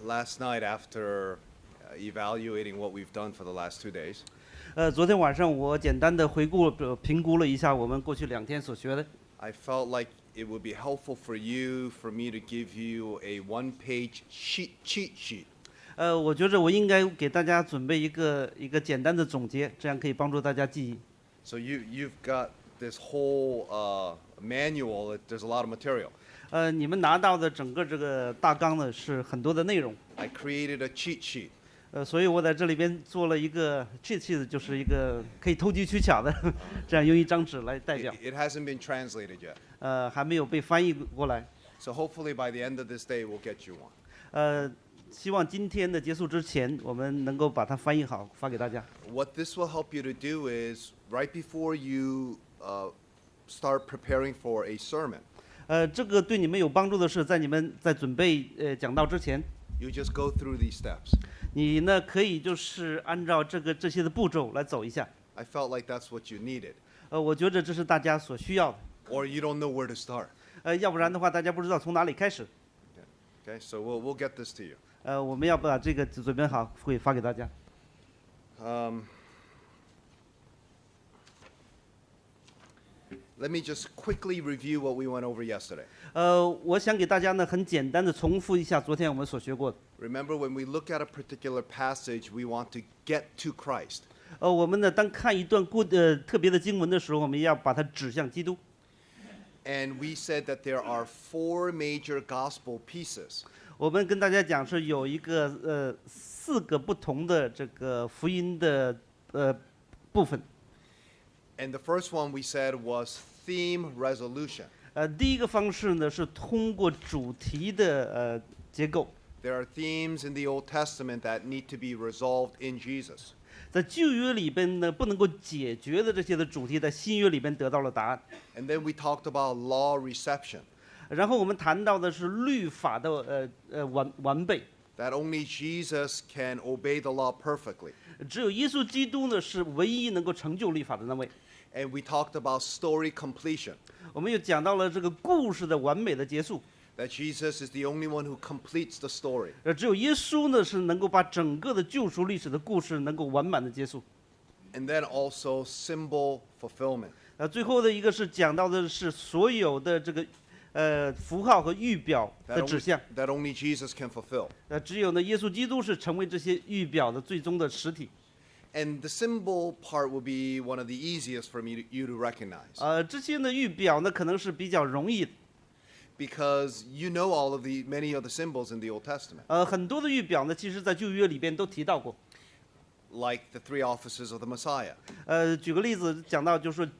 last night after evaluating what we've done for the last 2 days, 昨天晚上我简单的评估了一下我们过去2天所学的。I felt like it would be helpful for me to give you a one-page cheat sheet. 我觉着我应该给大家准备一个简单的总结，这样可以帮助大家记忆。So you've got this whole manual. There's a lot of material. 你们拿到的整个这个大纲呢是很多的内容。I created a cheat sheet. 所以我在这里边做了一个 cheat sheet， 就是一个可以投机取巧的，这样用一张纸来代表。It hasn't been translated yet. 还没有被翻译过来。So hopefully by the end of this day we'll get you one. 希望今天的结束之前，我们能够把它翻译好发给大家。What this will help you to do is right before you start preparing for a sermon. 这个对你们有帮助的是，在你们在准备讲道之前， You just go through these steps. 你呢可以就是按照这些的步骤来走一下。I felt like that's what you needed. 我觉得这是大家所需要的。Or you don't know where to start. 要不然的话，大家不知道从哪里开始。Okay, so we'll get this to you. 我们要把这个准备好，会发给大家。Let me just quickly review what we went over yesterday. 我想给大家呢很简单的重复一下昨天我们所学过的。Remember, when we look at a particular passage, we want to get to Christ. 我们呢当看一段特别的经文的时候，我们要把它指向基督。And we said that there are 4 major gospel pieces. 我们跟大家讲是有一个4个不同的这个福音的部分。And the first one we said was theme resolution. 第一个方式呢是通过主题的结构。There are themes in the Old Testament that need to be resolved in Jesus. 在旧约里边呢不能够解决的这些的主题，在新约里边得到了答案。And then we talked about law reception. 然后我们谈到的是律法的完备。That only Jesus can obey the law perfectly. 只有耶稣基督呢是唯一能够成就律法的那位。And we talked about story completion. 我们又讲到了这个故事的完美的结束。That Jesus is the only one who completes the story. 只有耶稣呢是能够把整个的救赎历史的故事能够完满的结束。And then also symbol fulfillment. 最后的一个是讲到的是所有的这个符号和预表的指向。That only Jesus can fulfill. 只有呢耶稣基督是成为这些预表的最终的实体。And the symbol part will be one of the easiest for you to recognize. 这些呢预表呢可能是比较容易的。Because you know many of the symbols in the Old Testament. 很多的预表呢，其实在旧约里边都提到过。Like the 3 offices of the Messiah. 举个例子讲到，就是说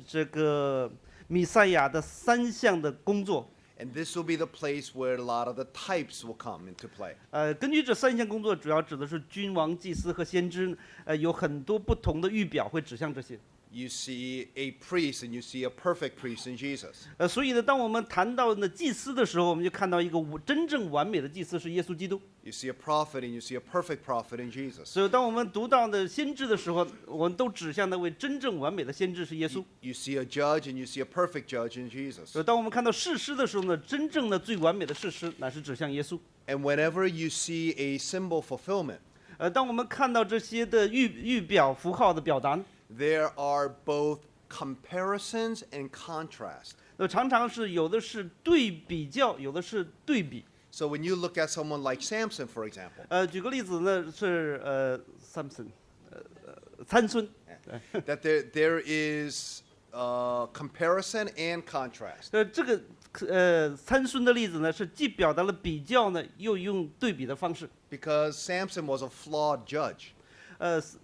这个弥赛亚的3项的工作。And this will be the place where a lot of the types will come into play. 根据这3项工作，主要指的是君王、祭司和先知。有很多不同的预表会指向这些。You see a priest and you see a perfect priest in Jesus. 所以呢，当我们谈到呢祭司的时候，我们就看到一个真正完美的祭司是耶稣基督。You see a prophet and you see a perfect prophet in Jesus. 所以当我们读到的先知的时候，我们都指向那位真正完美的先知是耶稣。You see a judge and you see a perfect judge in Jesus. 所以当我们看到士师的时候呢，真正的最完美的士师乃是指向耶稣。And whenever you see a symbol fulfillment, 当我们看到这些的预表符号的表达， there are both comparisons and contrast. 常常是有的是比较，有的是对比。So when you look at someone like Samson, for example, 举个例子呢，是Samson，参孙。that there is comparison and contrast. 这个参孙的例子呢，是既表达了比较呢，又用对比的方式。Because Samson was a flawed judge.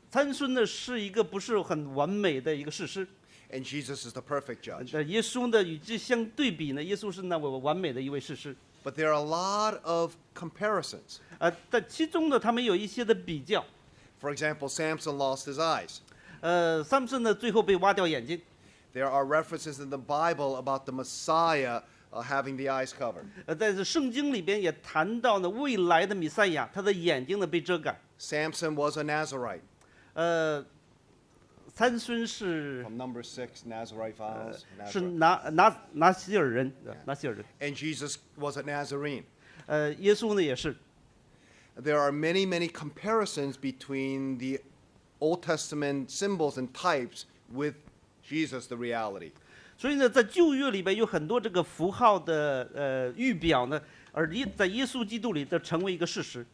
参孙呢是一个不是很完美的一个士师。And Jesus is the perfect judge. 耶稣呢与之相对比呢，耶稣是那位完美的一位士师。But there are a lot of comparisons. 但其中呢，他们有一些的比较。For example, Samson lost his eyes. Samson 呢最后被挖掉眼睛。There are references in the Bible about the Messiah having the eyes covered. 在这圣经里边也谈到呢，未来的弥赛亚，他的眼睛呢被遮盖。Samson was a Nazarite. 参孙是 From number 6, Nazarite vows. 是 Nazarite. 拿西尔人，拿西尔人。And Jesus was a Nazarene. 耶稣呢也是。there are many, many comparisons between the Old Testament symbols and types with Jesus, the reality. 所以呢，在旧约里边有很多这个符号的预表呢，而在耶稣基督里的成为一个事实。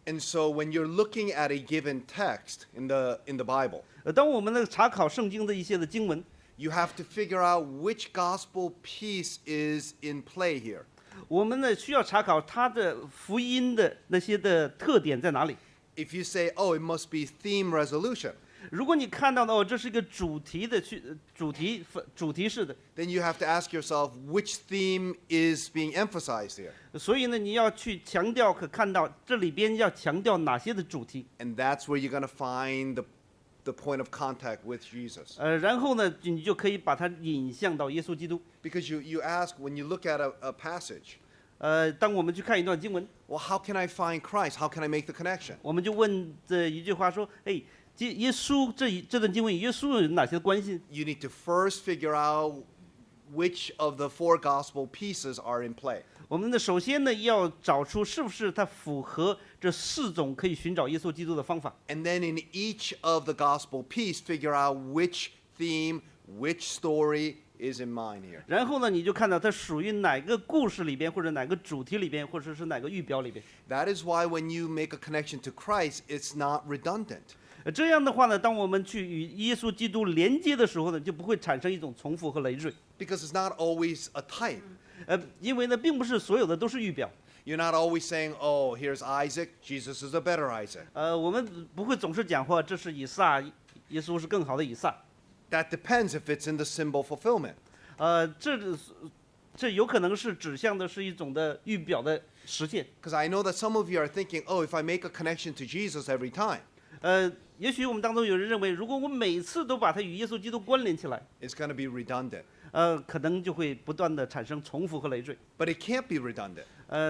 And so when you're looking at a given text in the Bible, 当我们呢查考圣经的一些的经文， you have to figure out which gospel piece is in play here. 我们呢需要查考它的福音的那些的特点在哪里。 If you say, oh, it must be theme resolution, 如果你看到的这是一个主题式的， then you have to ask yourself which theme is being emphasized here. 所以呢你要去强调和看到这里边要强调哪些的主题。 And that's where you're going to find the point of contact with Jesus. 然后呢你就可以把它引向到耶稣基督。 Because you ask, when you look at a passage, 当我们去看一段经文， well, how can I find Christ? How can I make the connection? 我们就问这一句话说：哎，耶稣这段经文与耶稣有哪些关系？ You need to first figure out which of the 4 gospel pieces are in play. 我们呢首先呢要找出是不是它符合这4种可以寻找耶稣基督的方法。 And then in each of the gospel piece, figure out which theme, which story is in mind here. 然后呢，你就看到它属于哪个故事里边，或者哪个主题里边，或者是哪个预表里边。 That is why when you make a connection to Christ, it's not redundant. 这样的话呢，当我们去与耶稣基督连接的时候呢，就不会产生一种重复和累赘。 Because it's not always a type. 因为呢，并不是所有的都是预表。 You're not always saying, oh, here's Isaac, Jesus is a better Isaac. 我们不会总是讲话，这是以撒，耶稣是更好的以撒。 That depends if it's in the symbol fulfillment. 这有可能是指向的是一种的预表的实现。 Because I know that some of you are thinking, oh, if I make a connection to Jesus every time, 也许我们当中有人认为，如果我每次都把它与耶稣基督关联起来， it's going to be redundant. 可能就会不断的产生重复和累赘。 But it can't be redundant.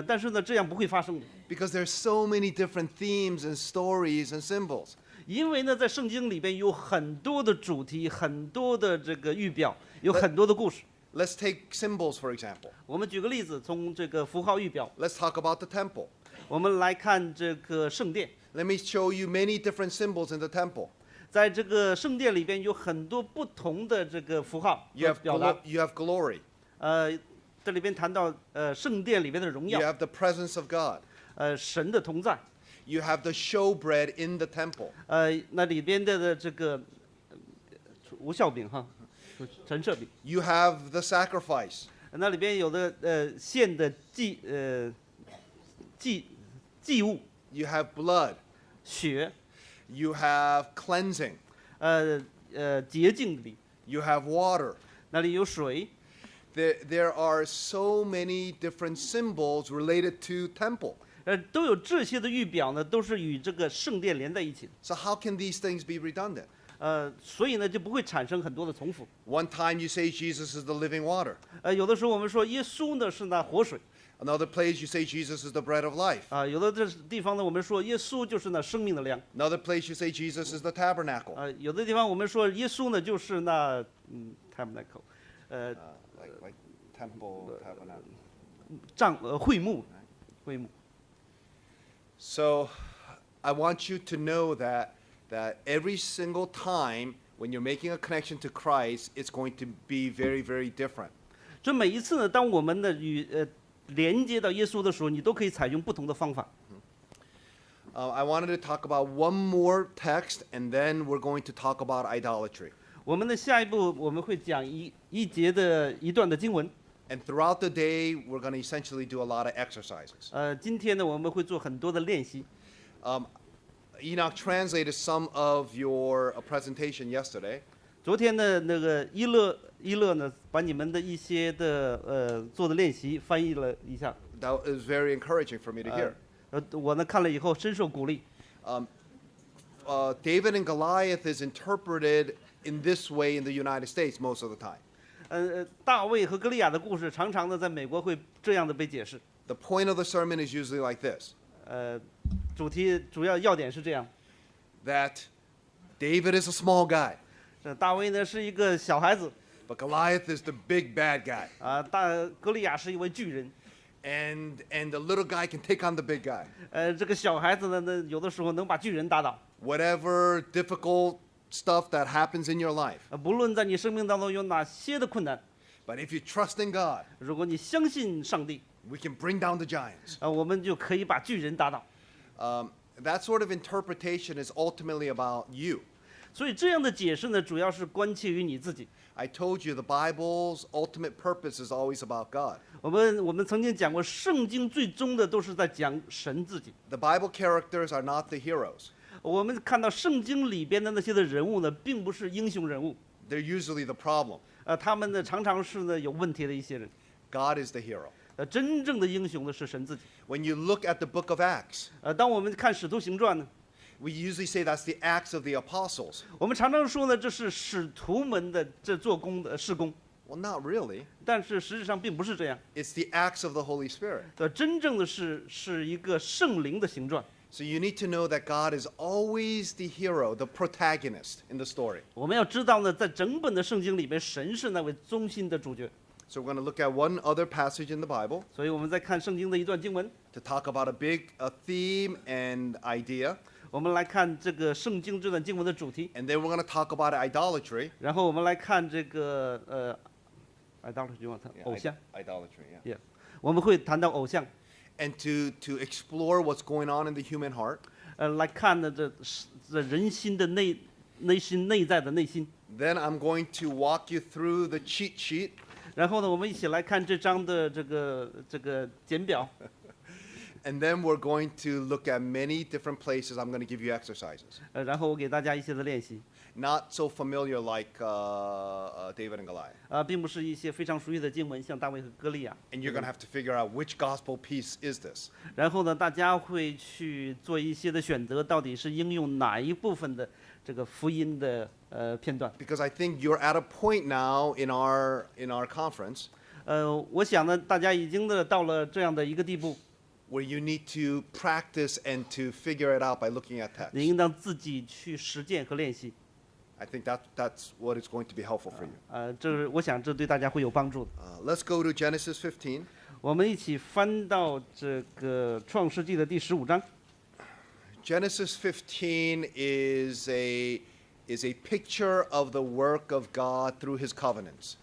但是呢，这样不会发生的， Because there's so many different themes and stories and symbols. 因为呢，在圣经里边有很多的主题，很多的这个预表，有很多的故事。 Let's take symbols, for example. 我们举个例子，从这个符号预表， Let's talk about the temple. 我们来看这个圣殿。 Let me show you many different symbols in the temple. 在这个圣殿里边有很多不同的这个符号 You 和 have, 表达。 you have glory. 这里边谈到圣殿里边的荣 You 耀， have the presence of God. 神的同在。 You have the showbread in the temple. 那里边的这个无效饼哈，陈设饼。 You have the sacrifice. 那里边有的献的祭物， You have blood. 血， You have cleansing. 洁净里， You have water. 那里有水。 There are so many different symbols related to temple. 都有这些的预表呢，都是与这个圣殿连在一起的。 So how can these things be redundant? 所以呢就不会产生很多的重复。 One time you say Jesus is the living water. 有的时候我们说耶稣呢是那活水， Another place you say Jesus is the bread of life. 有的这地方呢我们说耶稣就是那生命的粮， Another place you say Jesus is the tabernacle. 有的地方我们说耶稣呢就是那tabernacle， Like temple, tabernacle. 会幕。So I want you to know that every single time when you're making a connection to Christ, it's going to be very, very different. 这每一次呢，当我们呢与连接到耶稣的时候，你都可以采用不同的方法。I wanted to talk about one more text, and then we're going to talk about idolatry. 我们的下一步我们会讲一节的一段的经文。 And throughout the day, we're going to essentially do a lot of exercises. 今天呢，我们会做很多的练习。Enoch translated some of your presentation yesterday. 昨天的那个一乐呢，把你们的一些的做的练习翻译了一下。 That is very encouraging for me to hear. 我呢看了以后深受鼓励。David and Goliath is interpreted in this way in the United States most of the time. 大卫和歌利亚的故事常常的在美国会这样的被解释。 The point of the sermon is usually like this. 主要要点是这样。 That David is a small guy. 大卫呢是一个小孩子。 But Goliath is the big bad guy. 歌利亚是一位巨人。and the little guy can take on the big guy. 这个小孩子呢，那有的时候能把巨人打倒。Whatever difficult stuff that happens in your life. 不论在你生命当中有哪些的困难， But if you trust in God, 如果你相信上帝， we can bring down the giants. 我们就可以把巨人打倒。That sort of interpretation is ultimately about you. 所以这样的解释呢，主要是关切于你自己。I told you the Bible's ultimate purpose is always about God. 我们曾经讲过，圣经最终的都是在讲神自己。 The Bible characters are not the heroes. 我们看到圣经里边的那些的人物呢，并不是英雄人物， They're usually the problem. 他们呢常常是呢有问题的一些人。 God is the hero. 真正的英雄呢是神自己。 When you look at the book of Acts, 当我们看使徒行传呢， we usually say that's the Acts of the apostles. 我们常常说呢，这是使徒们的这做工的事工， Well, not really. 但是实际上并不是这样。 It's the acts of the Holy Spirit. 真正的是一个圣灵的行传。 So you need to know that God is always the hero, the protagonist in the story. 我们要知道呢，在整本的圣经里边，神是那位中心的主角。 So we're going to look at one other passage in the Bible 所以我们在看圣经的一段经文， to talk about a theme and idea. 我们来看这个圣经这段经文的主题， And then we're going to talk about idolatry. 然后我们来看这个idolatry 偶像， Idolatry, yeah. 我们会谈到偶像， And to explore what's going on in the human heart. 来看呢这人心的内在的内心。 Then I'm going to walk you through the cheat sheet. 然后呢，我们一起来看这章的这个简表。And then we're going to look at many different places. I'm going to give you exercises. 然后我给大家一些的练习。 Not so familiar like David and Goliath. 并不是一些非常熟悉的经文，像大卫和歌利亚。 And you're going to have to figure out which gospel piece is this. 然后呢，大家会去做一些的选择，到底是应用哪一部分的这个福音的片段。 Because I think you're at a point now in our conference 我想呢，大家已经到了这样的一个地步， where you need to practice and to figure it out by looking at 你 text. 应当自己去实践和练习。 I think that's what is going to be helpful for you. 我想这对大家会有帮助的。Let's go to Genesis 15. 我们一起翻到这个创世纪的第15章。 Genesis 15 is a picture of the work of God through His covenants.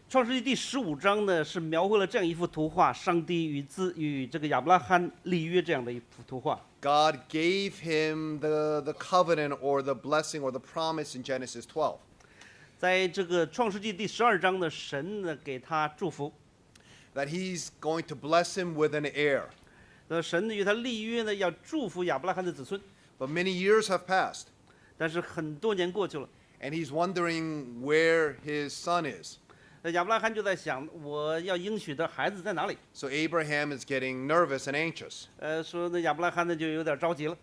创世纪第15章呢，是描绘了这样一幅图画：上帝与这个亚伯拉罕立约这样的一幅图画。 God gave him the covenant or the blessing or the promise in Genesis 12. 在这个创世纪第12章呢，神呢给他祝福， That He's going to bless him with an heir. 神与他立约呢，要祝福亚伯拉罕的子孙。 But many years have passed, 但是很多年过去了， and he's wondering where his son is. 亚伯拉罕就在想，我要应许的孩子在哪里？ So Abraham is getting nervous and anxious. 说那亚伯拉罕呢就有点着急了，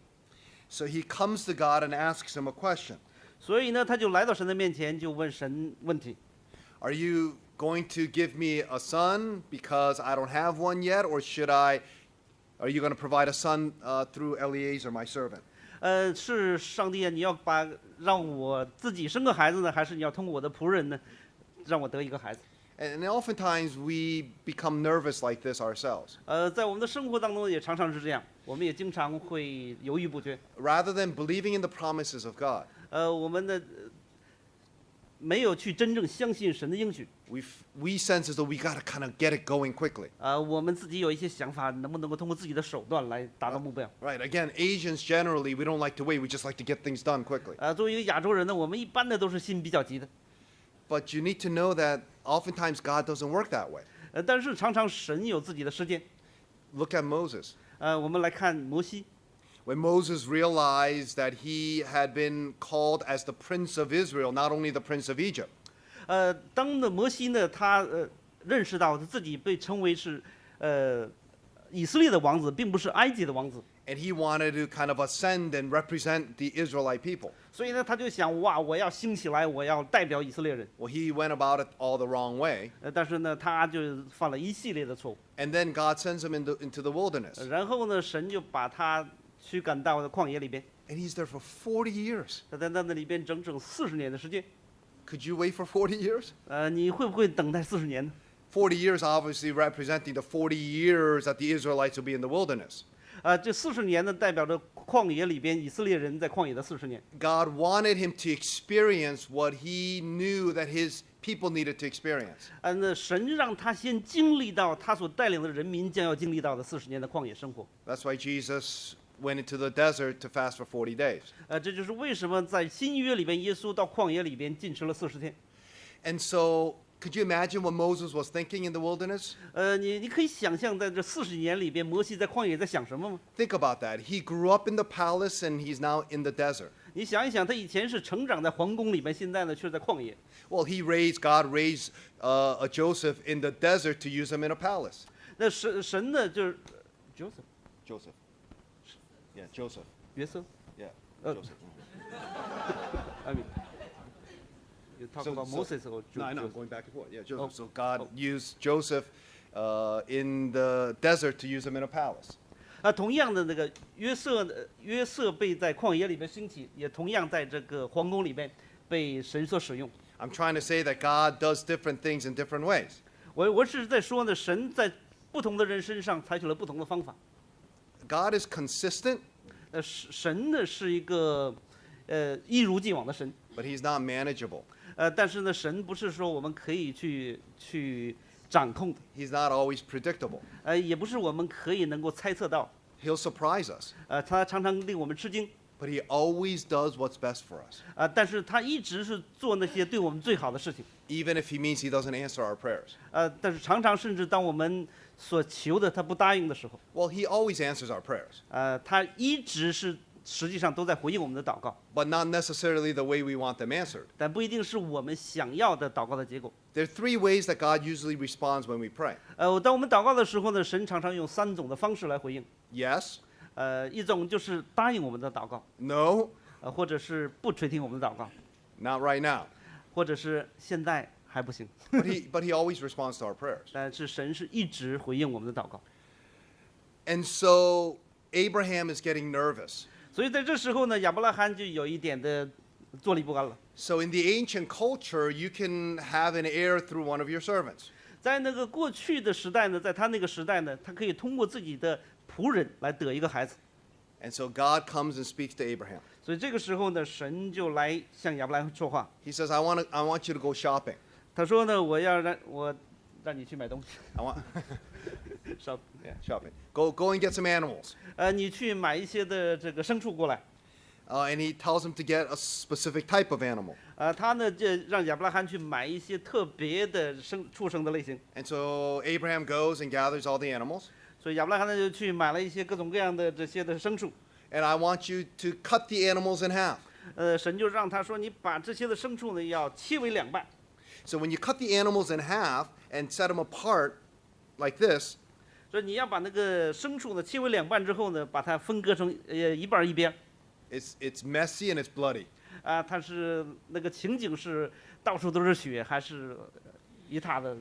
So he comes to God and asks him a question. 所以呢他就来到神的面前，就问神问题： Are you going to give me a son because I don't have one yet, or are you going to provide a son through Eliezer, my servant? 是上帝啊，你要让我自己生个孩子呢，还是你要通过我的仆人呢，让我得一个孩子？ And oftentimes we become nervous like this ourselves. 在我们的生活当中也常常是这样，我们也经常会犹豫不决。 Rather than believing in the promises of God, 我们呢没有去真正相信神的应许。 we sense as though we got to kind of get it going quickly. 我们自己有一些想法，能不能够通过自己的手段来达到目标？ Right. Again, Asians generally, we don't like to wait. We just like to get things done quickly. 作为一个亚洲人呢，我们一般的都是心比较急的。 But you need to know that oftentimes God doesn't work that way. 但是常常神有自己的时间。 Look at Moses. 我们来看摩西。 When Moses realized that he had been called as the prince of Israel, not only the prince of Egypt. 当的摩西呢，他认识到他自己被称为是以色列的王子，并不是埃及的王子。 And he wanted to kind of ascend and represent the Israelite people. 所以呢，他就想，哇，我要兴起来，我要代表以色列人。 Well, he went about it all the wrong way. 但是呢，他就犯了一系列的错误。 And then God sends him into the wilderness. 然后呢，神就把他驱赶到旷野里边。 And he's there for 40 years. 他在那里边整整40年的时间。 Could you wait for 40 years? 你会不会等待40年呢？ 40 years obviously representing the 40 years that the Israelites will be in the wilderness. 这40年呢，代表着旷野里边以色列人在旷野的40年。God wanted him to experience what he knew that his people needed to experience. 那神让他先经历到他所带领的人民将要经历到的40年的旷野生活。That's why Jesus went into the desert to fast for 40 days. 这就是为什么在新约里边，耶稣到旷野里边禁食了40天。And so, could you imagine what Moses was thinking in the wilderness? 你可以想象在这40年里边，摩西在旷野在想什么吗？ Think about that. He grew up in the palace and he's now in the desert. 你想一想，他以前是成长在皇宫里边，现在呢却在旷野。Well, God raised a Joseph in the desert to use him in a palace. 那神呢就是Joseph. Yeah, Joseph. 约瑟。Yeah, Uh, Joseph. I mean, you talk about Moses or No, I know. I'm Joseph? going back and forth. Yeah, Joseph. Oh. So God used Joseph in the desert to use him in a palace. 同样的那个约瑟被在旷野里边兴起，也同样在这个皇宫里边被神所使用。I'm trying to say that God does different things in different ways. 我是在说呢，神在不同的人身上采取了不同的方法。 God is consistent, 神呢是一个一如既往的神， but he's not manageable. 但是呢，神不是说我们可以去掌控的， He's not always predictable. 也不是我们可以能够猜测到， He'll surprise us, 他常常令我们吃惊， but he always does what's best for us, 但是他一直是做那些对我们最好的事情， even if he means he doesn't answer our prayers. 但是常常甚至当我们所求的他不答应的时候， Well, he always answers our prayers, 他一直是实际上都在回应我们的祷告， but not necessarily the way we want them answered. 但不一定是我们想要的祷告的结果。 There are 3 ways that God usually responds when we pray. 当我们祷告的时候呢，神常常用3种的方式来回应。 Yes, 一种就是答应我们的祷告， no, 或者是不垂听我们的祷告， not right now. 或者是现在还不行。 But he always responds to our prayers. 但是神是一直回应我们的祷告。 And so Abraham is getting nervous. 所以在这时候呢，亚伯拉罕就有一点的坐立不安了。 So in the ancient culture, you can have an heir through one of your servants. 在那个过去的时代呢，在他那个时代呢，他可以通过自己的仆人来得一个孩子。 And so God comes and speaks to Abraham. 所以这个时候呢，神就来向亚伯拉罕说话。 He says, I want you to go shopping. 他说呢，我让你去买东西， I want, 少 yeah, shopping. Go and get some animals. 你去买一些的这个牲畜过来。 And he tells him to get a specific type of animal. 他呢就让亚伯拉罕去买一些特别的畜生的类型。 And so Abraham goes and gathers all the animals. 所以亚伯拉罕呢就去买了一些各种各样的这些的牲畜。 And I want you to cut the animals in half. 神就让他说，你把这些的牲畜呢要切为2半。 So when you cut the animals in half and set them apart like this, 所以你要把那个牲畜呢切为2半之后呢，把它分割成一半一边。 it's messy and it's bloody. 它是那个情景是到处都是血，还是一塌的。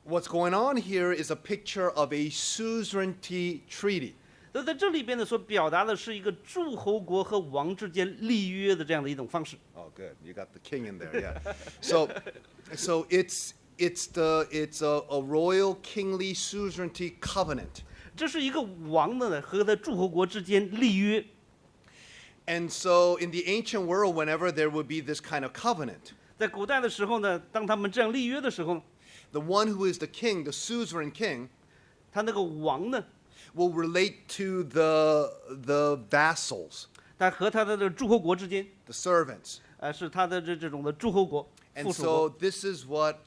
What's going on here is a picture of a suzerainty treaty. 那在这里边呢，所表达的是一个诸侯国和王之间立约的这样的一种方式。 Oh, good. You got the king in there, yeah. So it's a royal kingly suzerainty covenant. 这是一个王呢和他诸侯国之间立约。 And so in the ancient world, whenever there would be this kind of covenant, 在古代的时候呢，当他们这样立约的时候， the one who is the king, the suzerain king, 他那个王呢， will relate to the vassals, 他和他的诸侯国之间， the servants. 是他的这种的诸侯国、 And 附属 so 国。 this is what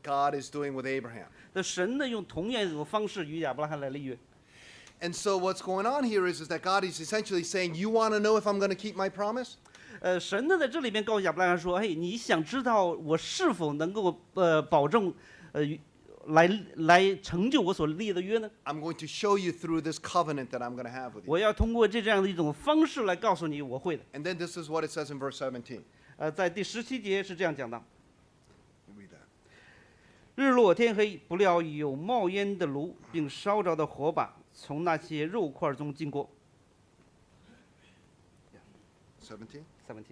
God is doing with Abraham. 那神呢，用同样一种方式与亚伯拉罕来立约。 And so what's going on here is that God is essentially saying, you want to know if I'm going to keep my promise? 神呢在这里边告诉亚伯拉罕说：“嘿，你想知道我是否能够保证来成就我所立的约呢？ I'm going to show you through this covenant that I'm going to have with you. 我要通过这样的一种方式来告诉你我会的。 And then this is what it says in verse 17. 在第17节是这样讲的： Read that. 日落天黑，不料有冒烟的炉，并烧着的火把从那些肉块中经过。 17? 17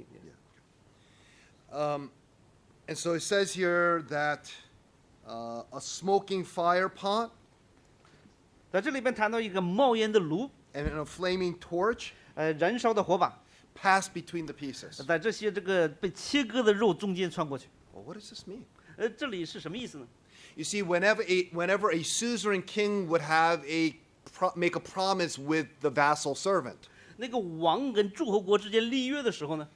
And so it says here that a smoking fire pot, 在这里边谈到一个冒烟的炉， and a flaming torch 燃烧的火把， pass between the pieces. 在这些这个被切割的肉中间穿过去。 Well, what does this mean? 这里是什么意思呢？ You see, whenever a suzerain king would make a promise with the vassal servant, 那个王跟诸侯国之间立约的时候呢，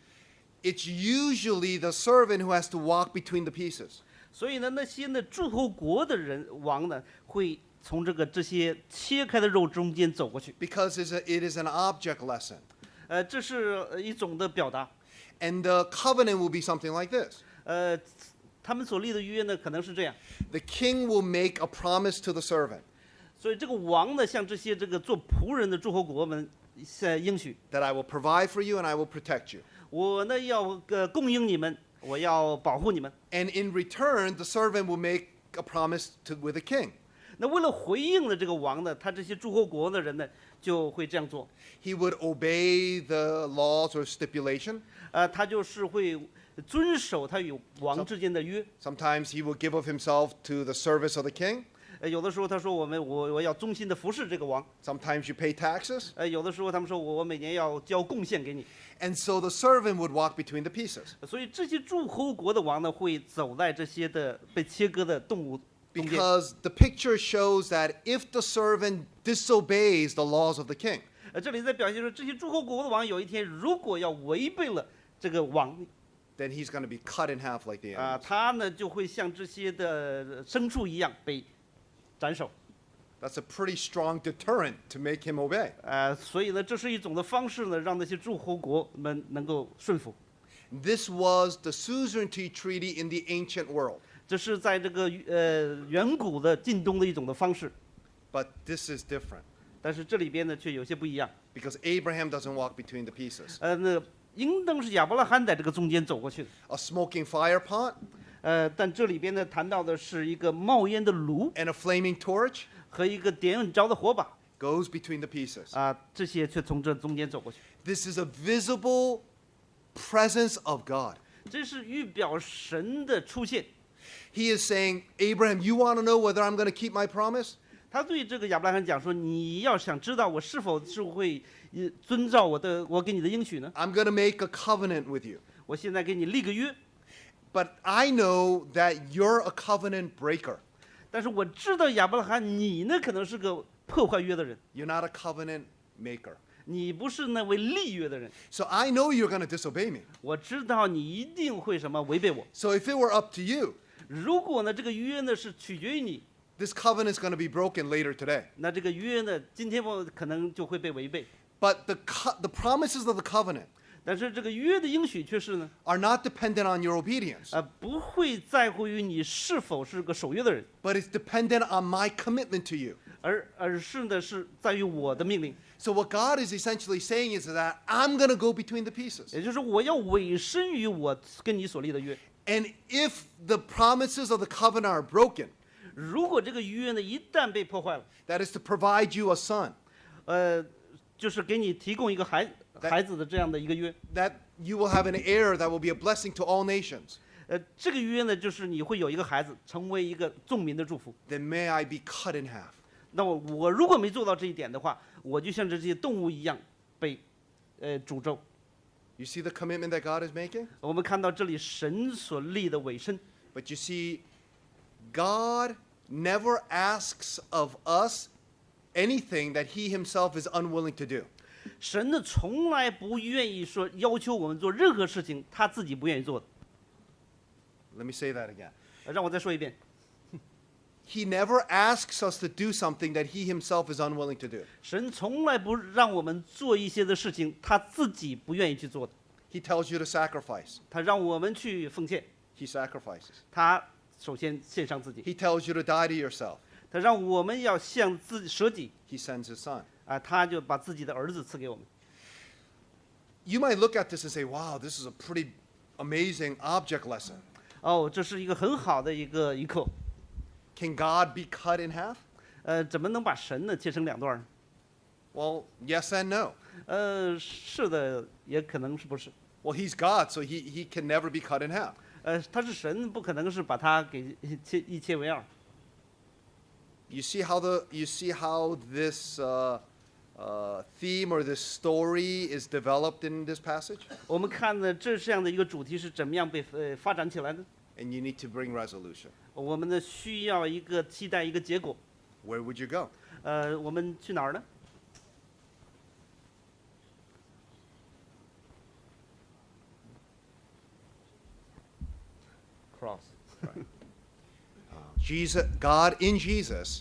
it's usually the servant who has to walk between the pieces. 所以呢，那些呢诸侯国的王呢，会从这些切开的肉中间走过去。 Because it is an object lesson. 这是一种的表达。 And the covenant will be something like this. 他们所立的约呢，可能是这样。 The king will make a promise to the servant 所以这个王呢，向这些这个做仆人的诸侯国们应许， that I will provide for you and I will protect you. 我呢要供应你们，我要保护你们。 And in return, the servant will make a promise with the king. 那为了回应了这个王呢，他这些诸侯国的人呢，就会这样做。 He would obey the laws or stipulation. 他就是会遵守他与王之间的约。 Sometimes he will give of himself to the service of the king. 有的时候他说我要忠心的服侍这个王。 Sometimes you pay taxes. 有的时候他们说我每年要交贡献给你。 And so the servant would walk between the pieces. 所以这些诸侯国的王呢，会走在这些的被切割的动物中间。 Because the picture shows that if the servant disobeys the laws of the king, 这里在表现说，这些诸侯国的王有一天如果要违背了这个王 then he's going to be cut in half like the animals. 他呢就会像这些的牲畜一样被斩首。 That's a pretty strong deterrent to make him obey. 所以呢，这是一种的方式呢，让那些诸侯国们能够顺服。 This was the suzerainty treaty in the ancient world. 这是在这个远古的近东的一种的方式， But this is different 但是这里边呢却有些不一样。 because Abraham doesn't walk between the pieces. 那应当是亚伯拉罕在这个中间走过去的。 A smoking fire pot 但这里边呢谈到的是一个冒烟的炉 and a flaming torch 和一个点着的火把 goes between the pieces. 这些却从这中间走过去。 This is a visible presence of God. 这是预表神的出现。 He is saying, Abraham, you want to know whether I'm going to keep my promise? 他对这个亚伯拉罕讲说：“你要想知道我是否是会遵照我给你的应许呢？ I'm going to make a covenant with you. 我现在给你立个约， But I know that you're a covenant breaker. 但是我知道亚伯拉罕你呢可能是个破坏约的人， You're not a covenant maker. 你不是那位立约的人。 So I know you're going to disobey me. 我知道你一定会什么违背我。 So if it were up to you, 如果呢这个约呢是取决于你， this covenant is going to be broken later today. 那这个约呢今天我可能就会被违背。 But the promises of the covenant 但是这个约的应许却是呢， are not dependent on your obedience, 不会在乎于你是否是个守约的人， but it's dependent on my commitment to you. 而是呢是在于我的命令。 So what God is essentially saying is that I'm going to go between the pieces. 也就是我要委身于我跟你所立的约。 And if the promises of the covenant are broken, 如果这个约呢一旦被破坏了， that is to provide you a son, 就是给你提供一个孩子的这样的一个约。 that you will have an heir that will be a blessing to all nations, 这个约呢就是你会有一个孩子成为一个众民的祝福。 then may I be cut in half. 那我如果没做到这一点的话，我就像这些动物一样被诅咒。 You see the commitment that God is making? 我们看到这里神所立的委身， But you see, God never asks of us anything that he himself is unwilling to do. 神呢从来不愿意说要求我们做任何事情他自己不愿意做的。 Let me say that again. 让我再说一遍， He never asks us to do something that he himself is unwilling to do. 神从来不让我们做一些的事情他自己不愿意去做的。 He tells you to sacrifice. 他让我们去奉献， He sacrifices. 他首先献上自己， He tells you to die to yourself. 他让我们要向自己舍己 He sends his son. 他就把自己的儿子赐给我们。 You might look at this and say, wow, this is a pretty amazing object lesson. 这是一个很好的一课。 Can God be cut in half? 怎么能把神呢切成两段呢？ Well, yes and no. 是的，也可能是不是。 Well, he's God, so he can never be cut in half. 他是神，不可能是把他给一切为二。You see how this theme or this story is developed in this passage? 我们看的这样的一个主题是怎么样被发展起来的？ And you need to bring resolution. 我们呢需要一个期待一个结果。 Where would you go? 我们去哪儿呢？ Cross。God in Jesus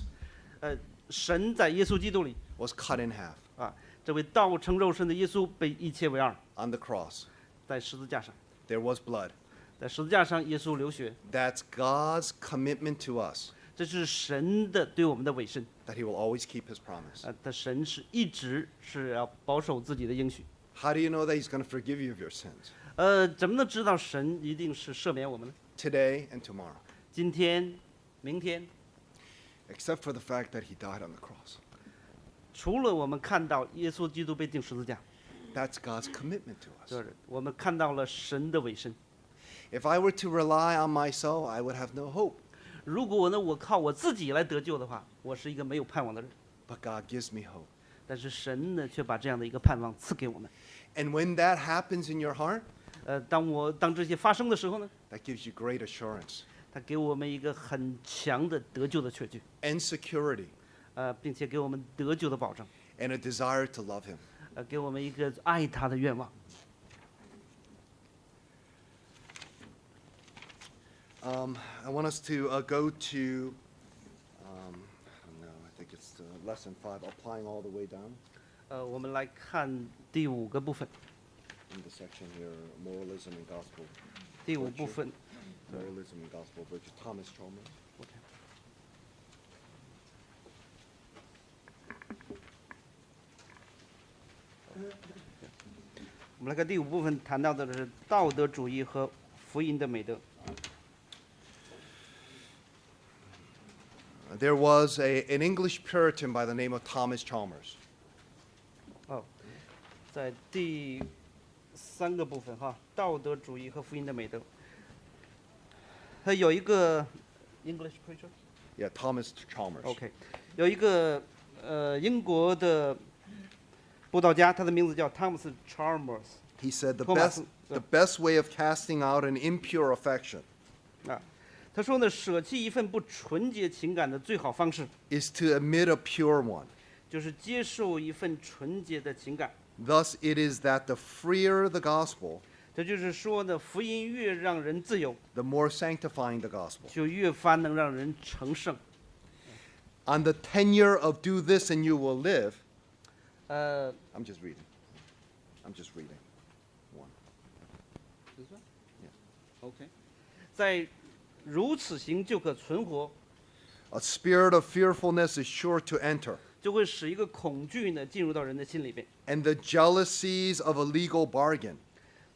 神在耶稣基督里 was cut in half 啊，这位道成肉身的耶稣被一切为二， on the cross. 在十字架上， There was blood. 在十字架上耶稣流血， That's God's commitment to us 这是神的对我们的委身。 that He will always keep His promise. 的神是一直是要保守自己的应许。 How do you know that He's going to forgive you of your sins? 怎么能知道神一定是赦免我们呢？ Today and tomorrow. 今天、明天， Except for the fact that He died on the cross. 除了我们看到耶稣基督被钉十字架， That's God's commitment to 就 us. 是我们看到了神的委身。 If I were to rely on myself, I would have no hope. 如果我靠我自己来得救的话，我是一个没有盼望的人。 But God gives me hope. 但是神呢，却把这样的一个盼望赐给我们。 And when that happens in your heart, 当这些发生的时候呢， that gives you great assurance 他给我们一个很强的得救的确据， and security 并且给我们得救的保证， and a desire to love Him. 给我们一个爱他的愿望。I want us to go to, no, I think it's lesson 5, applying all the way down 我们来看第5个部分。 in the section here, moralism and gospel. 第5部分， Moralism and gospel virtue. Thomas Chalmers. 我们来看第5部分，谈到的是道德主义和福音的美德。 There was an English Puritan by the name of Thomas Chalmers. 在第3个部分哈，道德主义和福音的美德。他有一个 English preacher， Yeah, Thomas Chalmers. OK， 有一个英国的布道家，他的名字叫 Thomas Chalmers。 He said Thomas- the best way of casting out an impure affection 他说呢，舍弃一份不纯洁情感的最好方式， is to admit a pure one. 就是接受一份纯洁的情感。 Thus, it is that the freer the gospel, 这就是说呢，福音越让人自由， the more sanctifying the gospel. 就越发能让人成圣。 On the tenure of do this and you will live, 呃， I'm just reading. One. OK， 在如此行就可存活， A spirit of fearfulness is sure to enter, 就会使一个恐惧呢进入到人的心里边。 and the jealousies of a legal bargain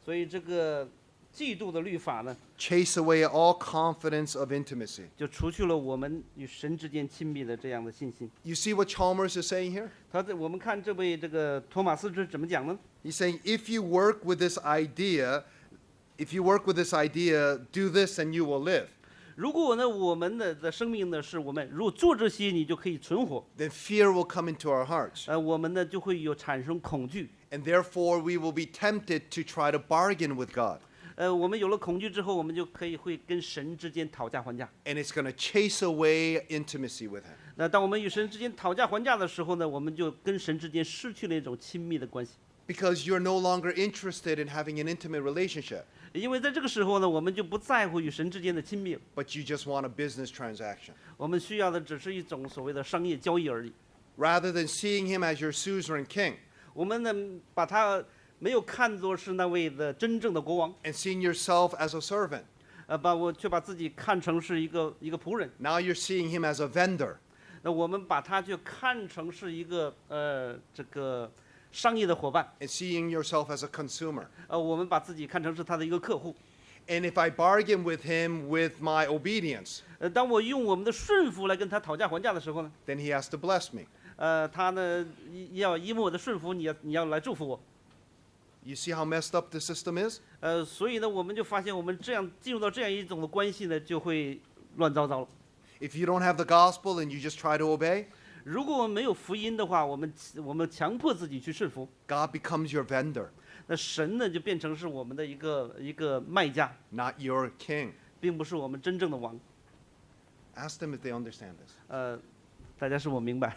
所以这个嫉妒的律法呢， chase away all confidence of intimacy. 就除去了我们与神之间亲密的这样的信心。 You see what Chalmers is saying here? 我们看这位这个托马斯是怎么讲呢？ He's saying if you work with this idea, do this and you will live, 如果呢我们的生命呢是我们如果做这些你就可以存活， then fear will come into our hearts. 我们呢就会产生恐惧， And therefore, we will be tempted to try to bargain with God. 我们有了恐惧之后，我们就会跟神之间讨价还价。 And it's going to chase away intimacy with Him. 那当我们与神之间讨价还价的时候呢，我们就跟神之间失去了一种亲密的关系。 Because you're no longer interested in having an intimate relationship, 因为在这个时候呢，我们就不在乎与神之间的亲密了， but you just want a business transaction. 我们需要的只是一种所谓的商业交易而已。 Rather than seeing Him as your suzerain king 我们呢，把他没有看作是那位的真正的国王， and seeing yourself as a servant, 却把自己看成是一个仆人。 now you're seeing Him as a vendor. 那我们把他就看成是一个这个商业的伙伴， And seeing yourself as a consumer. 我们把自己看成是他的一个客户。 And if I bargain with Him with my obedience, 当我用我们的顺服来跟他讨价还价的时候呢， then He has to bless me. 他呢要因为我的顺服，你要来祝福我。You see how messed up the system is? 所以呢，我们就发现我们这样进入到这样一种的关系呢，就会乱糟糟了。If you don't have the gospel and you just try to obey, 如果我们没有福音的话，我们强迫自己去顺服， God becomes your vendor, 那神呢就变成是我们的一个卖家， not your king. 并不是我们真正的王。 Ask them if they understand this. 大家是否明白？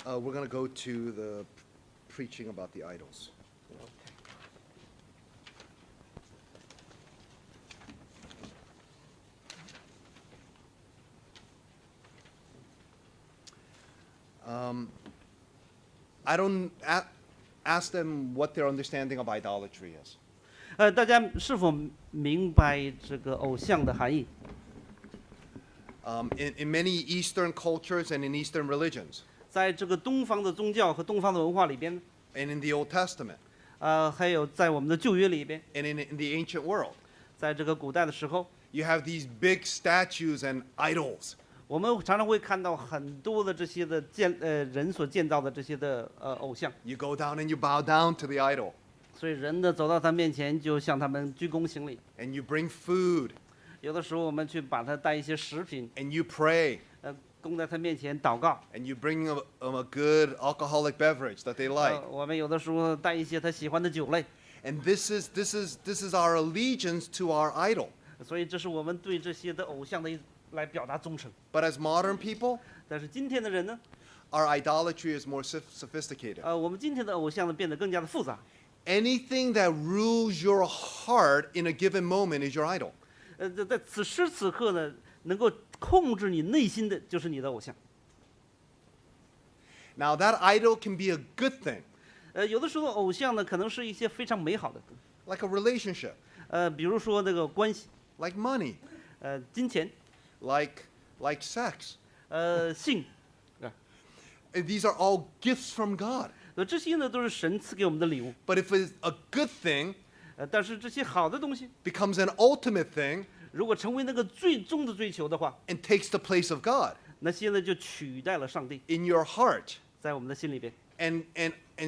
Okay. We're going to go to the preaching about the idols. I don't ask them what their understanding of idolatry is. 大家是否明白这个偶像的含义？ In many Eastern cultures and in Eastern religions, 在这个东方的宗教和东方的文化里边， and in the Old Testament, 还有在我们的旧约里边， and in the ancient world, 在这个古代的时候， you have these big statues and idols. 我们常常会看到很多的这些的人所建造的这些的偶像， You go down and you bow down to the idol, 所以人呢走到他面前就向他们鞠躬行礼。 and you bring food, 有的时候我们去把他带一些食品， and you pray, 供在他面前祷告。 and you bring them a good alcoholic beverage that they like. 我们有的时候带一些他喜欢的酒类， And this is our allegiance to our idol. 所以这是我们对这些的偶像的来表达忠诚。 But as modern people, 但是今天的人呢， our idolatry is more sophisticated. 我们今天的偶像呢变得更加的复杂。 Anything that rules your heart in a given moment is your idol. 在此时此刻呢，能够控制你内心的就是你的偶像。 Now that idol can be a good thing, 有的时候偶像呢可能是一些非常美好的， like a relationship, 比如说那个关系， like money, 金钱， like sex. 性， And these are all gifts from God. 这些呢都是神赐给我们的礼物。 But if it's a good thing 但是这些好的东西， becomes an ultimate thing 如果成为那个最终的追求的话， and takes the place of God 那些呢就取代了上帝， in your heart 在我们的心里边， and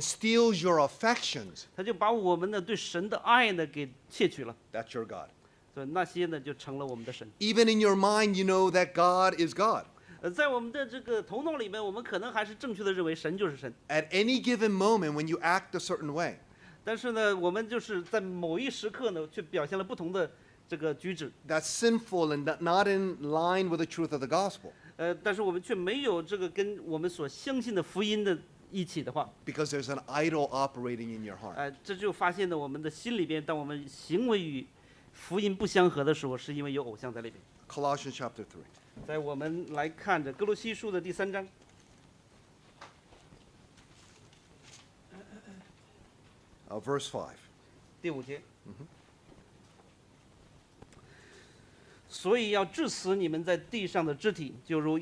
steals your affections, 他就把我们呢对神的爱呢给窃取了， that's your God. 所以那些呢就成了我们的神。 Even in your mind, you know that God is God. 在我们的这个头脑里面，我们可能还是正确的认为神就是神， At any given moment, when you act a certain way, 但是呢，我们就是在某一时刻呢，却表现了不同的这个举止， that's sinful and not in line with the truth of the gospel, 但是我们却没有这个跟我们所相信的福音的一起的话， because there's an idol operating in your heart. 这就发现呢，我们的心里边，当我们行为与福音不相合的时候，是因为有偶像在里边。 Colossians chapter 3. 在我们来看着哥罗西书的第3章， Verse 5. 第5节。所以要治死你们在地上的肢体，就如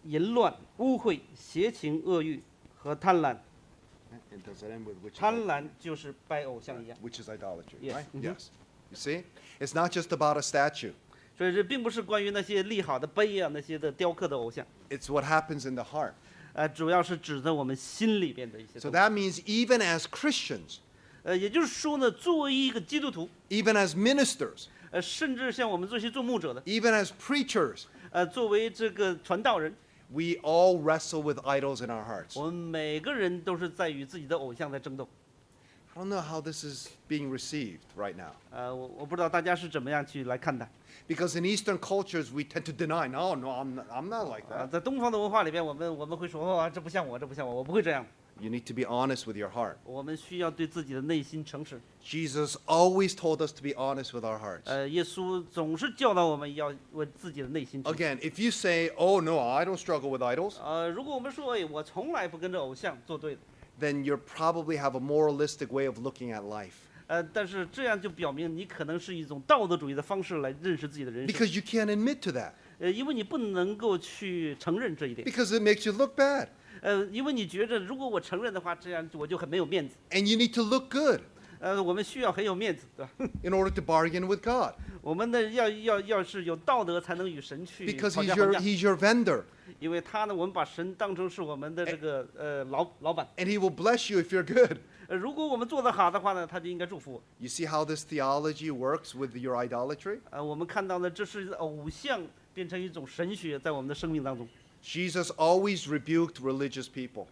淫乱、污秽、邪情、恶欲和贪婪。 And does it end with which? 贪婪就是拜偶像一样。 Which is idolatry, Yes. right? Mhm. Yes. You see? It's not just about a statue. 所以这并不是关于那些立好的碑啊，那些的雕刻的偶像， It's what happens in the heart. 主要是指着我们心里边的一些 So 东西。 that means even as Christians, 也就是说呢，作为一个基督徒， even as ministers, 甚至像我们这些做牧者的， even as preachers, 作为这个传道人， we all wrestle with idols in our hearts. 我们每个人都是在与自己的偶像在争斗。 I don't know how this is being received right now. 我不知道大家是怎么样去来看待。 Because in Eastern cultures, we tend to deny, no, I'm not like that. 在东方的文化里边，我们会说，这不像我，这不像我，我不会这样。 You need to be honest with your heart. 我们需要对自己的内心诚实。 Jesus always told us to be honest with our hearts. 耶稣总是教导我们要为自己的内心诚实。 Again, if you say, oh no, I don't struggle with idols, 如果我们说，我从来不跟着偶像作对的， then you probably have a moralistic way of looking at life. 但是这样就表明你可能是一种道德主义的方式来认识自己的人生。 Because you can't admit to that. 因为你不能够去承认这一点。 Because it makes you look bad. 因为你觉着如果我承认的话，这样我就很没有面子。 And you need to look good. 我们需要很有面子，对吧？in order to bargain with God 我们的要是有道德，才能与神去 because 讨价还价。 he's your vendor 因为他呢，我们把神当成是我们的这个老板。 and he will bless you if you're good. 如果我们做得好的话呢，他就应该祝福我。 You see how this theology works with your idolatry? 我们看到呢，这是偶像变成一种神学在我们的生命当中。 Jesus always rebuked religious people,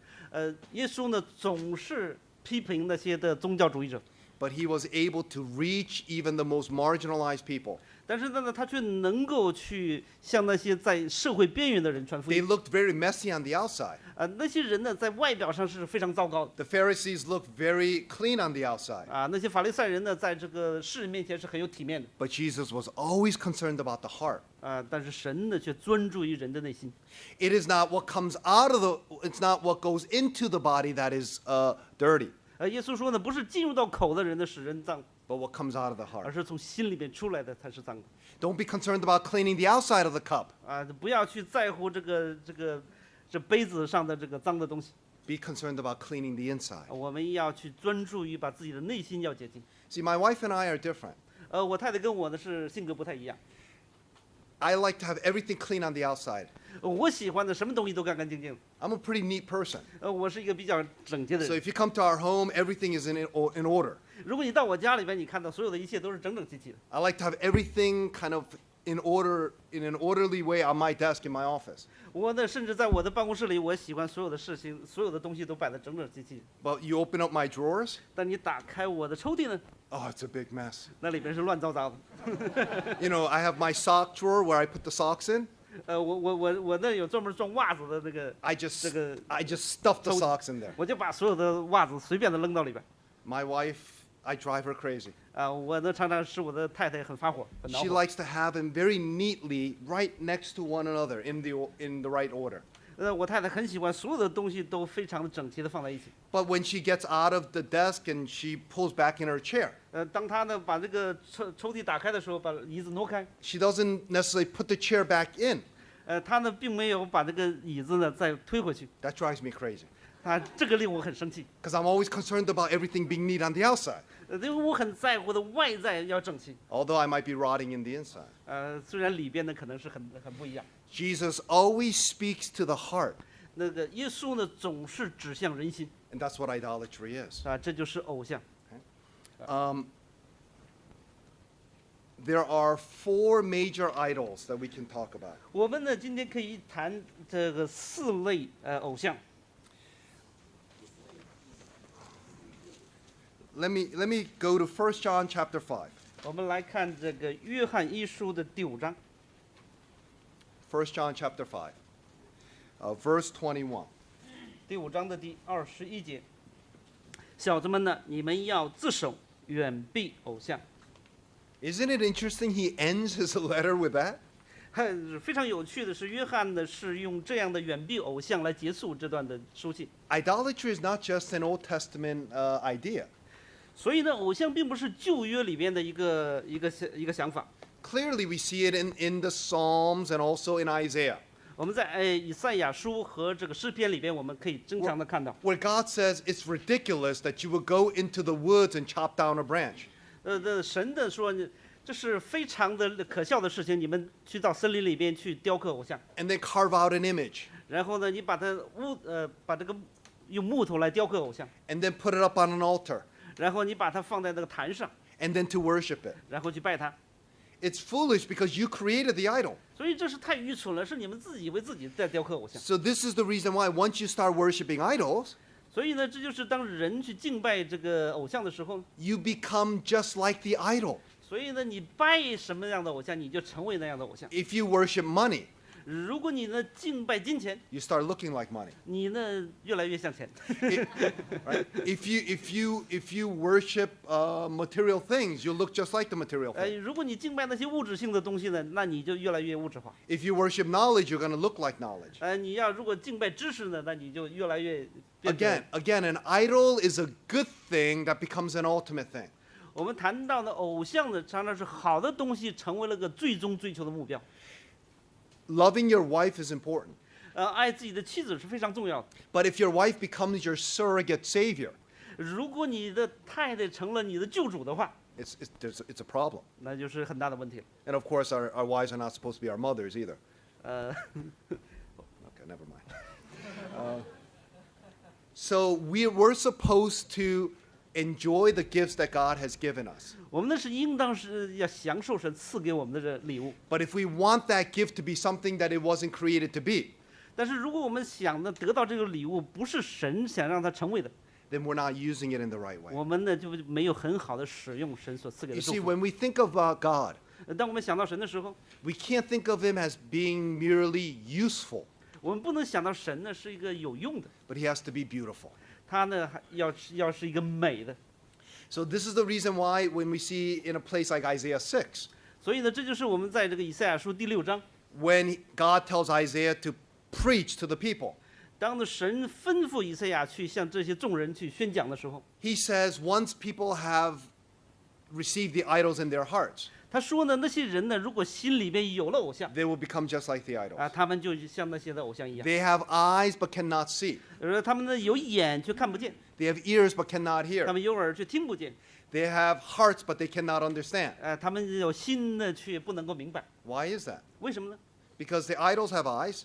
耶稣呢总是批评那些的宗教主义者， but he was able to reach even the most marginalized people. 但是呢，他却能够去向那些在社会边缘的人传福 They 音。 looked very messy on the outside. 那些人呢，在外表上是非常糟糕的。 The Pharisees looked very clean on the outside. 那些法利赛人呢，在这个世人面前是很有体面的。 But Jesus was always concerned about the heart. 但是神呢，却专注于人的内心。 It is not what comes out of it's not what goes into the body that is dirty, 耶稣说呢，不是进入到口的人的使人脏， but what comes out of the 而 heart. 是从心里面出来的才是脏的。 Don't be concerned about cleaning the outside of the cup. 不要去在乎这杯子上的这个脏的东西。 Be concerned about cleaning the inside. 我们要去专注于把自己的内心要洁净。 See, my wife and I are different. 我太太跟我呢是性格不太一样。 I like to have everything clean on the outside. 我喜欢的什么东西都干干净净。 I'm a pretty neat person. 我是一个比较整洁的 So 人。 if you come to our home, everything is in order. 如果你到我家里边，你看到所有的一切都是整整齐齐的。 I like to have everything kind of in order, in an orderly way on my desk in my office. 我呢，甚至在我的办公室里，我喜欢所有的事情、所有的东西都摆得整整齐齐。 But you open up my drawers, 但你打开我的抽屉呢， oh, it's a big mess. 那里边是乱糟糟的。 You know, I have my sock drawer where I put the socks in. 我那有专门装袜子的那个， I just 这个 stuff the 抽 socks in there. 我就把所有的袜子随便的扔到里边。 My wife, I drive her crazy. 我呢常常使我的太太很发火，很恼 She 火。 likes to have them very neatly right next to one another in the right order. 我太太很喜欢所有的东西都非常的整齐的放在一起。 But when she gets out of the desk and she pulls back in her chair, 当她呢把这个抽屉打开的时候，把椅子挪开， she doesn't necessarily put the chair back in. 她呢并没有把这个椅子呢再推回去。 That drives me crazy 这个令我很生气。 because I'm always concerned about everything being neat on the outside, 因为我很在乎的外在要整齐。 although I might be rotting in the inside. 虽然里边呢可能是很不一样。 Jesus always speaks to the heart, 那个耶稣呢总是指向人心 and that's what idolatry is. 这就是偶像。 There are 4 major idols that we can talk about. 我们呢今天可以谈这个4类偶像。 Let me go to 1 John chapter 5. 我们来看这个约翰一书的第5章。 1 John chapter 5, verse 21. 第5章的第21节，小子们呢，你们要自守，远避偶像。 Isn't it interesting he ends his letter with that? 非常有趣的是，约翰呢是用这样的远避偶像来结束这段的书信。 Idolatry is not just an Old Testament idea. 所以呢，偶像并不是旧约里面的一个想法。 Clearly, we see it in the Psalms and also in Isaiah, 我们在以赛亚书和这个诗篇里边，我们可以经常的看到。 where God says it's ridiculous that you would go into the woods and chop down a branch. 神的说，这是非常的可笑的事情，你们去到森林里边去雕刻偶像， And then carve out an image, 然后呢，你把把这个用木头来雕刻偶像， and then put it up on an altar, 然后你把它放在那个坛上， and then to worship it. 然后去拜它。 It's foolish because you created the idol. 所以这是太愚蠢了，是你们自己为自己在雕刻偶像。 So this is the reason why once you start worshiping idols, 所以呢，这就是当人去敬拜这个偶像的时候， you become just like the idol. 所以呢，你拜什么样的偶像，你就成为那样的偶像。 If you worship money, 如果你呢敬拜金钱， you start looking like money. 你呢越来越像钱。 Right? If you worship material things, you look just like the material thing. 如果你敬拜那些物质性的东西呢，那你就越来越物质化。 If you worship knowledge, you're going to look like knowledge. 你要如果敬拜知识呢，那你就越来越变成。 Again, an idol is a good thing that becomes an ultimate thing. 我们谈到的偶像呢，常常是好的东西成为了个最终追求的目标。 Loving your wife is important. 爱自己的妻子是非常重要的。 But if your wife becomes your surrogate savior, 如果你的太太成了你的救主的话， it's a problem. 那就是很大的问题了。 And of course, our wives are not supposed to be our mothers either. 呃， Okay, never mind. So we're supposed to enjoy the gifts that God has given us. 我们呢是应当是要享受神赐给我们的这礼物， But if we want that gift to be something that it wasn't created to be, 但是如果我们想呢得到这个礼物不是神想让它成为的， then we're not using it in the right way. 我们呢就没有很好的使用神所赐给 You 的祝 see, 福。 when we think about God, 当我们想到神的时候， we can't think of him as being merely useful, 我们不能想到神呢是一个有用的， but he has to be beautiful. 他呢还要是一个美的。 So this is the reason why when we see in a place like Isaiah 6, 所以呢，这就是我们在这个以赛亚书第6章， when God tells Isaiah to preach to the people, 当呢神吩咐以赛亚去向这些众人去宣讲的时候， he says once people have received the idols in their hearts, 他说呢，那些人呢，如果心里边有了偶像 they will become just like the idols. 啊，他们就像那些的偶像一样。 They have eyes but cannot see. 他们呢有眼却看不见， They have ears but cannot 他 hear. 们有耳却听不见， They have hearts but they cannot understand. 他们有心呢却不能够明白。 Why is that? 为什么呢？ Because the idols have eyes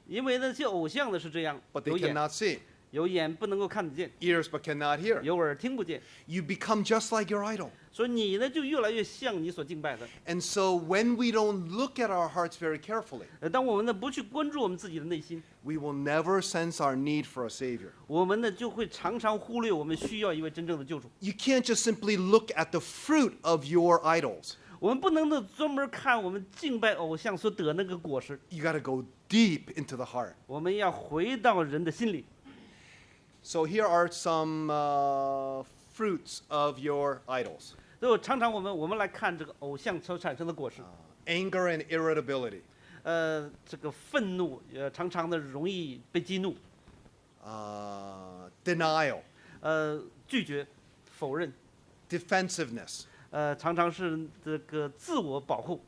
因为那些偶像呢是这样， but 有 they 眼 cannot see. 有眼不能够看得见， Ears but cannot hear. 有耳听不见， You become just like your idol. 所以你呢就越来越像你所敬拜的。 And so when we don't look at our hearts very carefully, 当我们呢不去关注我们自己的内心， we will never sense our need for a savior. 我们呢就会常常忽略我们需要一位真正的救主。 You can't just simply look at the fruit of your idols. 我们不能呢专门看我们敬拜偶像所得那个果实， You got to go deep into the heart. 我们要回到人的心里。 So here are some fruits of your idols. 所以常常我们来看这个偶像所产生的果实， Anger and irritability, 这个愤怒，常常的容易被激怒， denial, 拒绝、否认， defensiveness. 常常是这个自我保护。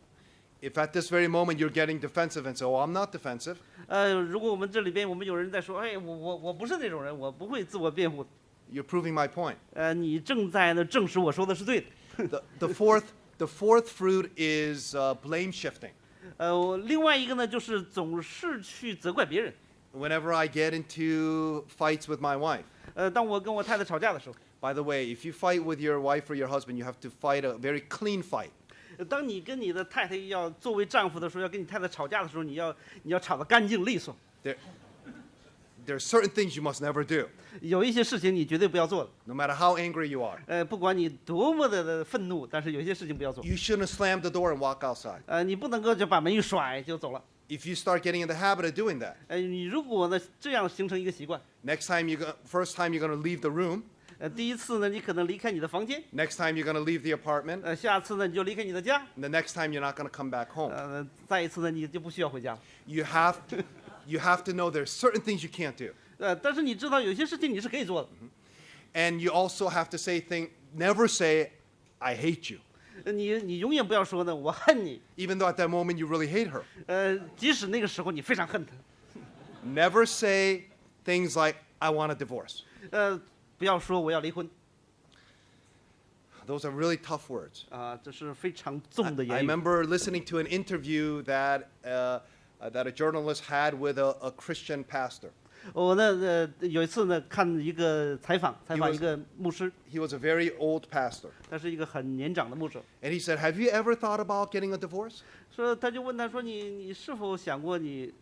If at this very moment you're getting defensive and say, oh, I'm not defensive, 如果我们这里边我们有人在说，哎，我不是那种人，我不会自我辩护。 you're proving my point. 你正在呢证实我说的是对的。The fourth fruit is blame shifting. 另外一个呢，就是总是去责怪别人。 Whenever I get into fights with my wife, 当我跟我太太吵架的时候， by the way, if you fight with your wife or your husband, you have to fight a very clean fight. 当你跟你的太太要作为丈夫的时候，要跟你太太吵架的时候，你要吵得干净利索。 There are certain things you must never do, 有一些事情你绝对不要做的。 no matter how angry you are. 不管你多么的愤怒，但是有些事情不要做。 You shouldn't slam the door and walk outside. 你不能够就把门一甩就走了。 If you start getting in the habit of doing that, 你如果呢这样形成一个习惯， first time you're going to leave the room, 第一次呢你可能离开你的房间， next time you're going to leave the apartment, 下次呢你就离开你的家， and the next time you're not going to come back home. 再一次呢你就不需要回家了。You have to know there's certain things you can't do. 但是你知道有些事情你是可以做的。 And you also have to never say, I hate you. 你永远不要说呢我恨你， Even though at that moment you really hate her. 即使那个时候你非常恨他。 Never say things like, I want a divorce. 不要说我要离婚。 Those are really tough words. 这是非常重的 I 言语。 remember listening to an interview that a journalist had with a Christian pastor. 我呢有一次呢看一个采访一个牧师， He was a very old pastor. 他是一个很年长的牧者， And he said, have you ever thought about getting a divorce? 他就问他说你是否想过你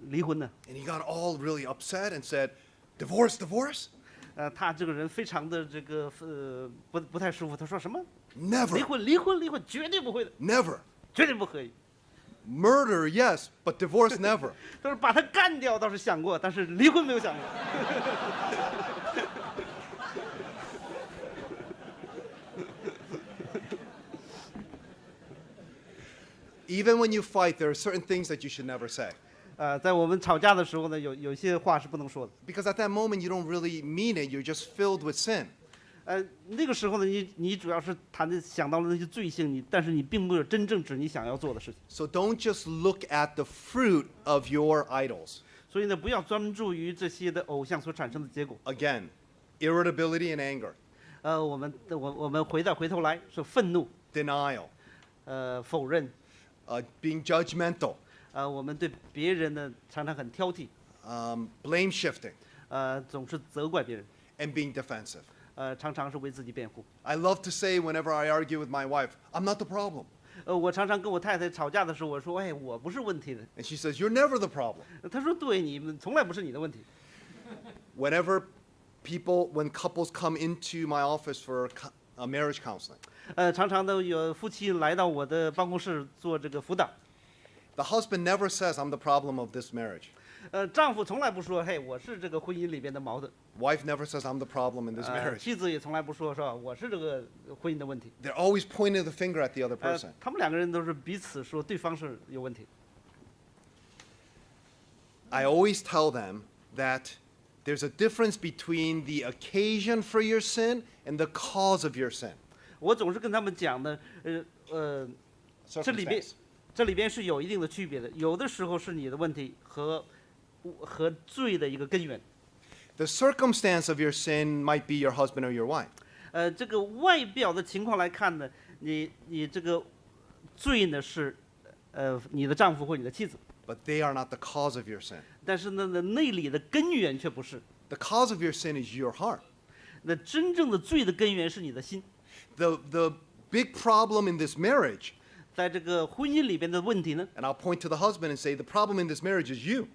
离婚呢？ And he got all really upset and said, divorce, divorce? 他这个人非常的这个不太舒服，他说什么？ Never, 离婚，绝对不会的， never. 绝对不可以。 Murder, yes, but divorce, never. 他说把他干掉倒是想过，但是离婚没有想过。Even when you fight, there are certain things that you should never say. 在我们吵架的时候呢，有些话是不能说的。 Because at that moment, you don't really mean it. You're just filled with sin. 那个时候呢，你主要是想到了那些罪行，但是你并没有真正指你想要做的事情。 So don't just look at the fruit of your idols. 所以呢，不要专注于这些的偶像所产生的结果。 Again, irritability and anger, 我们回头来是愤怒， denial, 否认， being judgmental, 我们对别人呢常常很挑剔， blame shifting, 总是责怪别人， and being defensive. 常常是为自己辩护。 I love to say whenever I argue with my wife, I'm not the problem. 我常常跟我太太吵架的时候，我说，哎，我不是问题的。 And she says, you're never the problem. 她说，对，你们从来不是你的问题。 Whenever when couples come into my office for marriage counseling, 常常都有夫妻来到我的办公室做这个辅导， the husband never says, I'm the problem of this marriage. 丈夫从来不说，嘿，我是这个婚姻里边的矛盾。 Wife never says, I'm the problem in this marriage. 妻子也从来不说，是吧？我是这个婚姻的问题。 They're always pointing the finger at the other person. 他们两个人都是彼此说对方是有问题。 I always tell them that there's a difference between the occasion for your sin and the cause of your sin. 我总是跟他们讲的，这里边 Circumstance. 这里边是有一定的区别的，有的时候是你的问题和罪的一个根源。 The circumstance of your sin might be your husband or your wife. 这个外表的情况来看呢，你这个罪呢是你的丈夫或你的妻子， But they are not the cause of your sin. 但是呢内里的根源却不是。 The cause of your sin is your heart. 那真正的罪的根源是你的心。 The big problem in this marriage, 在这个婚姻里边的问题呢， and I'll point to the husband and say, the problem in this marriage is you.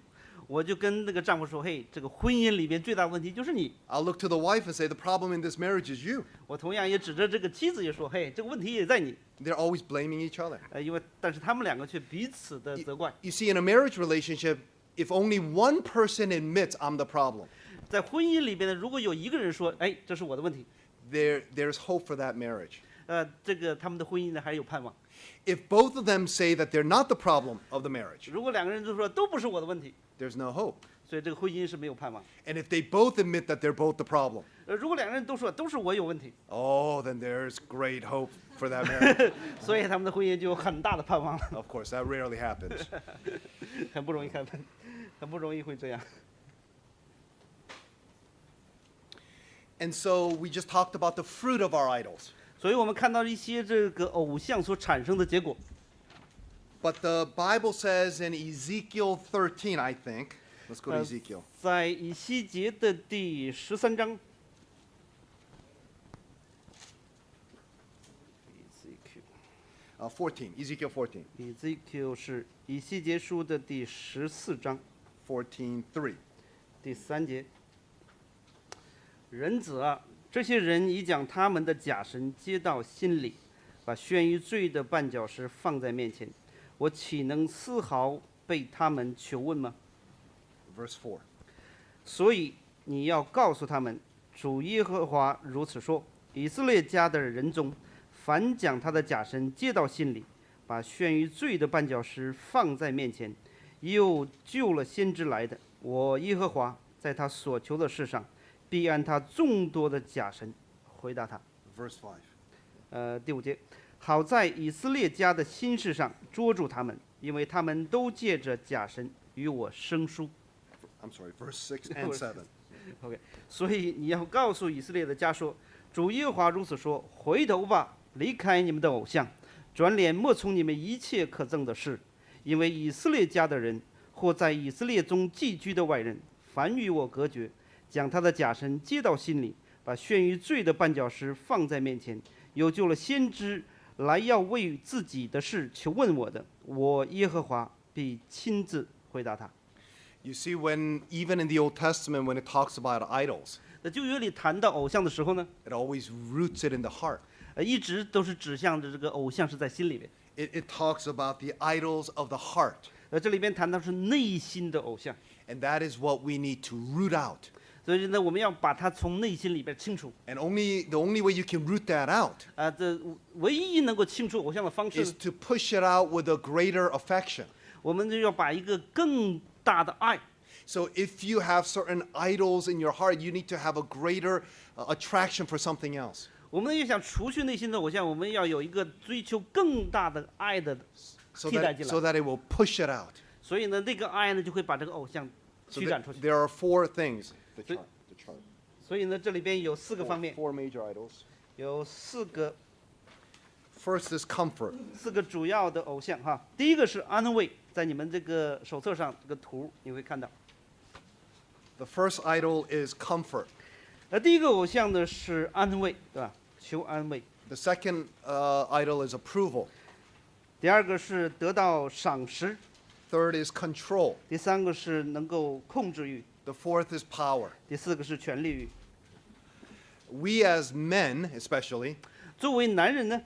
我就跟那个丈夫说，嘿，这个婚姻里边最大的問題就是你。 I'll look to the wife and say, the problem in this marriage is you. 我同样也指着这个妻子也说，嘿，这个问题也在你。 They're always blaming each other. 但是他们两个却彼此的责怪。 You see, in a marriage relationship, if only one person admits I'm the problem, 在婚姻里边呢，如果有一个人说，哎，这是我的问题， there's hope for that marriage. 这个他们的婚姻呢还有盼望。 If both of them say that they're not the problem of the marriage, 如果两个人都说都不是我的问题， there's no hope. 所以这个婚姻是没有盼望。 And if they both admit that they're both the problem, 如果两个人都说都是我有问题， oh, then there's great hope for that marriage. 所以他们的婚姻就有很大的盼望了。 Of course, that rarely happens. 很不容易，很不容易会这样。 And so we just talked about the fruit of our idols. 所以我们看到一些这个偶像所产生的结果。 But the Bible says in Ezekiel 13, I think. Let's go to Ezekiel. 在以西结的第13章。Ezekiel 14. Ezekiel 是以西结书的第14章 14:3. 第3节。人子啊，这些人已将他们的假神接到心里，把悬于罪的绊脚石放在面前，我岂能丝毫被他们求问吗？ Verse 4. 所以你要告诉他们，主耶和华如此说：以色列家的人中，凡将他的假神接到心里，把悬于罪的绊脚石放在面前，又救了先知来的，我耶和华在他所求的事上，必按他众多的假神回答他。 Verse 5. 第5节，好在以色列家的心事上捉住他们，因为他们都借着假神与我生疏。I'm sorry, verse 6 and 7. OK， 所以你要告诉以色列的家说：主耶和华如此说：回头吧，离开你们的偶像，转脸莫从你们一切可憎的事，因为以色列家的人或在以色列中寄居的外人，凡与我隔绝，将他的假神接到心里，把悬于罪的绊脚石放在面前，又救了先知来要为自己的事求问我的，我耶和华必亲自回答他。 You see, even in the Old Testament, when it talks about idols, 在旧约里谈到偶像的时候呢， it always roots it in the heart. 一直都是指向着这个偶像是在心里边。 It talks about the idols of the heart. 这里边谈到是内心的偶像， And that is what we need to root out. 所以呢，我们要把它从内心里边清除。 And the only way you can root that out 这唯一能够清除偶像的方式 is，to push it out with a greater affection. 我们就要把一个更大的爱。 So if you have certain idols in your heart, you need to have a greater attraction for something else. 我们要想除去内心的偶像，我们要有一个追求更大的爱的 So 替代进 so 来。 that it will push it out. 所以呢，那个爱呢，就会把这个偶像 So 驱赶出去。 there are 4 things. The chart. 所以呢，这里边有4个方面， Four major idols. 有4个 First is comfort. 4个主要的偶像哈。第一个是安慰，在你们这个手册上这个图你会看到。 The first idol is comfort. 第一个偶像呢是安慰，对吧？求安慰。 The second idol is approval. 第2个是得到赏识。 Third is control. 第3个是能够控制欲。 The fourth is power. 第4个是权力欲。 We as men, especially, 作为男人呢，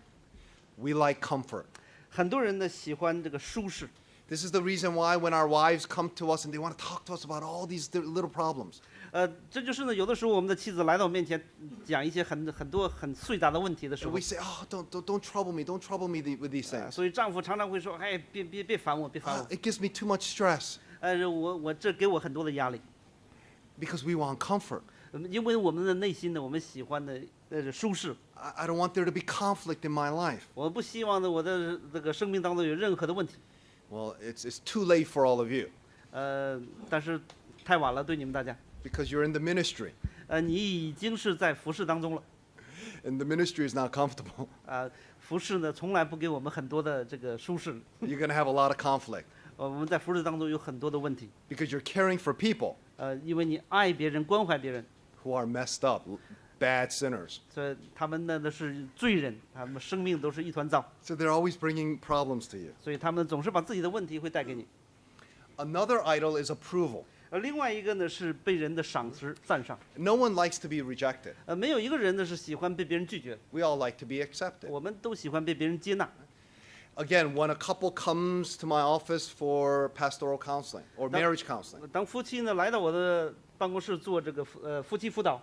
we like comfort. 很多人呢喜欢这个舒适。 This is the reason why when our wives come to us and they want to talk to us about all these little problems, 这就是呢，有的时候我们的妻子来到我面前，讲一些很多很碎杂的问题的时 and 候 we，say, "Oh, don't trouble me, don't trouble me with these things. 所以丈夫常常会说：“哎，别烦我，别烦我。 It gives me too much stress." 我这给我很多的压力。 Because we want comfort. 因为我们的内心呢，我们喜欢的舒适。 I don't want there to be conflict in my life. 我不希望呢我的这个生命当中有任何的问题。 Well, it's too late for all of you 但是太晚了，对你们大家。 because you're in the ministry, 你已经是在服侍当中了。 and the ministry is not comfortable. 服侍呢从来不给我们很多的这个舒适。 You're going to have a lot of conflict 我们在服侍当中有很多的问题。 because you're caring for people 因为你爱别人，关怀别人， who are messed up, bad sinners. 所以他们呢都是罪人，他们生命都是一团糟， So they're always bringing problems to you. 所以他们总是把自己的问题会带给你。 Another idol is approval. 另外一个呢是被人的赏识赞赏。 No one likes to be rejected. 没有一个人呢是喜欢被别人拒绝的， We all like to be accepted. 我们都喜欢被别人接纳。 Again, when a couple comes to my office for pastoral counseling or That- marriage counseling, 当夫妻呢来到我的办公室做这个夫妻辅导，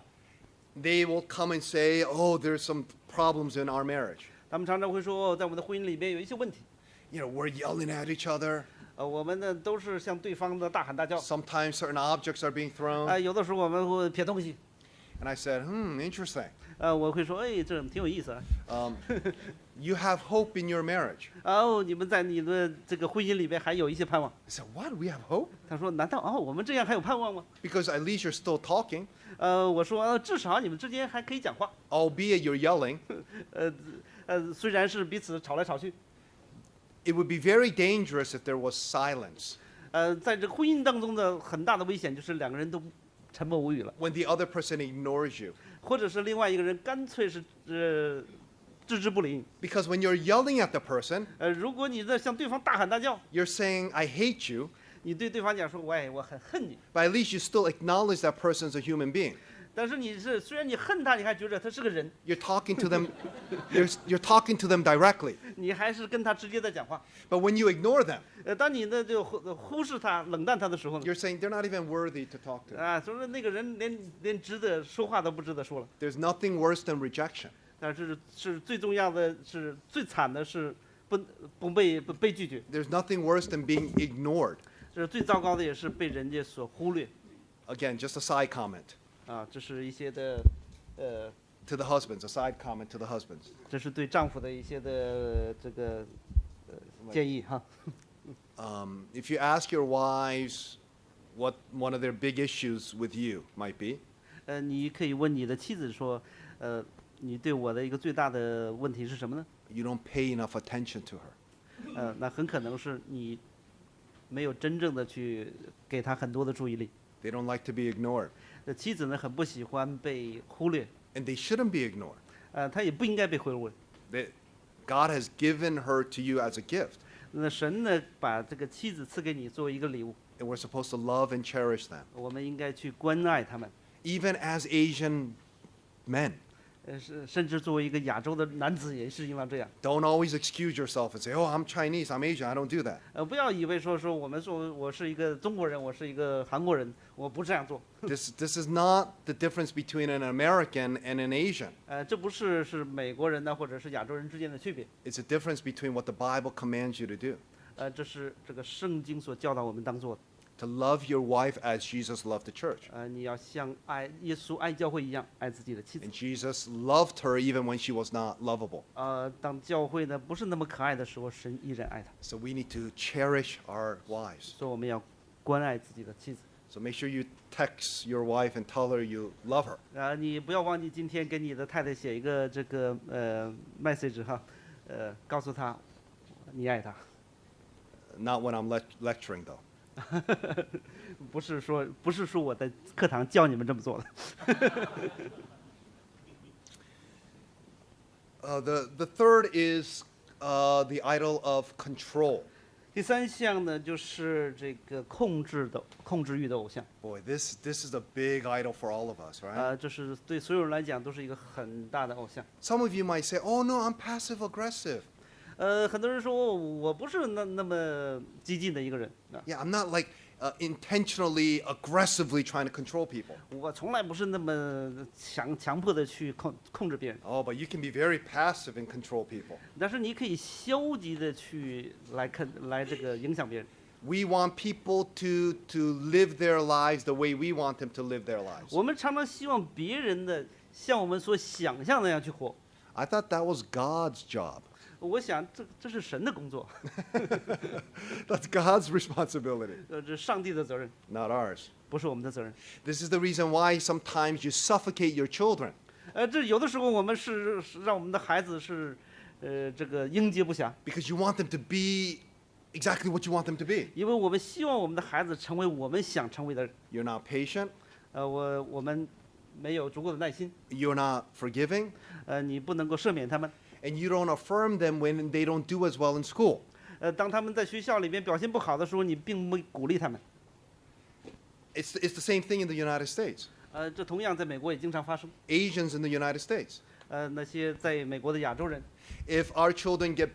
they will come and say, "Oh, there's some problems in our marriage. 他们常常会说，在我们的婚姻里面有一些问题。 You know, we're yelling at each other. 我们呢都是向对方的大喊大叫。 Sometimes certain objects are being thrown." 有的时候我们会撇东西。 And I said, interesting. 我会说，哎，这挺有意思啊。You have hope in your marriage. 你们在你的这个婚姻里边还有一些盼望。 I said, what? We have hope? 他说，难道我们这样还有盼望吗？ Because at least you're still talking, 我说，至少你们之间还可以讲话。 albeit you're yelling. 虽然是彼此吵来吵去。 It would be very dangerous if there was silence 在这个婚姻当中的很大的危险就是两个人都沉默无语了， when the other person ignores you. 或者是另外一个人干脆是置之不理。 Because when you're yelling at the person, 如果你在向对方大喊大叫， you're saying, I hate you, 你对对方讲说，喂，我很恨你， but at least you still acknowledge that person's a human being. 但是你是虽然你恨他，你还觉得他是个人， You're talking to them, you're talking to them directly. 你还是跟他直接在讲话。 But when you ignore them, 当你呢就忽视他、冷淡他的时候呢， you're saying they're not even worthy to talk to. 所以说那个人连值得说话都不值得说了。 There's nothing worse than rejection. 但是最重要的是最惨的是不被拒绝， There's nothing worse than being ignored. 这是最糟糕的，也是被人家所忽略。 Again, just a side comment 这是一些的to the husbands, a side comment to the husbands. 这是对丈夫的一些的这个建议哈。 If you ask your wives what one of their big issues with you might be, 你可以问你的妻子说，你对我的一个最大的问题是什么呢？ you don't pay enough attention to her. 那很可能是你没有真正的去给她很多的注意力。 They don't like to be ignored. 妻子呢很不喜欢被忽略， And they shouldn't be ignored. 她也不应该被忽略。 God has given her to you as a gift. 那神呢把这个妻子赐给你作为一个礼物， And we're supposed to love and cherish them. 我们应该去关爱他们。 Even as Asian men. 甚至作为一个亚洲的男子也是应当这样。 Don't always excuse yourself and say, oh, I'm Chinese, I'm Asian, I don't do that. 不要以为说我们说我是一个中国人，我是一个韩国人，我不这样做。This is not the difference between an American and an Asian. 这不是美国人呢或者是亚洲人之间的区别。 It's a difference between what the Bible commands you to do. 这是这个圣经所教导我们当做的。 To love your wife as Jesus loved the church. 你要像爱耶稣爱教会一样爱自己的妻子。 And Jesus loved her even when she was not lovable. 当教会呢不是那么可爱的时候，神依然爱她。 So we need to cherish our wives. 所以我们要关爱自己的妻子。So make sure you text your wife and tell her you love her. 你不要忘记今天给你的太太写一个这个message 哈，告诉她你爱她。Not when I'm lecturing though. 不是说我在课堂教你们这么做的。The third is the idol of control. 第三项呢，就是这个控制欲的偶像。Boy, this is a big idol for all of us, right? 这是对所有人来讲都是一个很大的偶像。Some of you might say, "Oh no, I'm passive aggressive." 很多人说我不是那么激进的一个人啊。Yeah, I'm not like intentionally, aggressively trying to control people. 我从来不是那么强迫的去控制别人。Oh, but you can be very passive and control people. 但是你可以消极的去来这个影响别人。We want people to live their lives the way we want them to live their lives. 我们常常希望别人的像我们所想象那样去活。I thought that was God's job. 我想这是神的工作。That's God's responsibility, 这是上帝的责任， not ours. 不是我们的责任。This is the reason why sometimes you suffocate your children. 这有的时候我们是让我们的孩子是这个应接不暇， Because you want them to be exactly what you want them to be. 因为我们希望我们的孩子成为我们想成为的人。You're not patient. 我们没有足够的耐心， You're not forgiving. 你不能够赦免他们。And you don't affirm them when they don't do as well in school. 当他们在学校里面表现不好的时候，你并没鼓励他们。It's the same thing in the United States. 这同样在美国也经常发生。Asians in the United States. 那些在美国的亚洲人， If our children get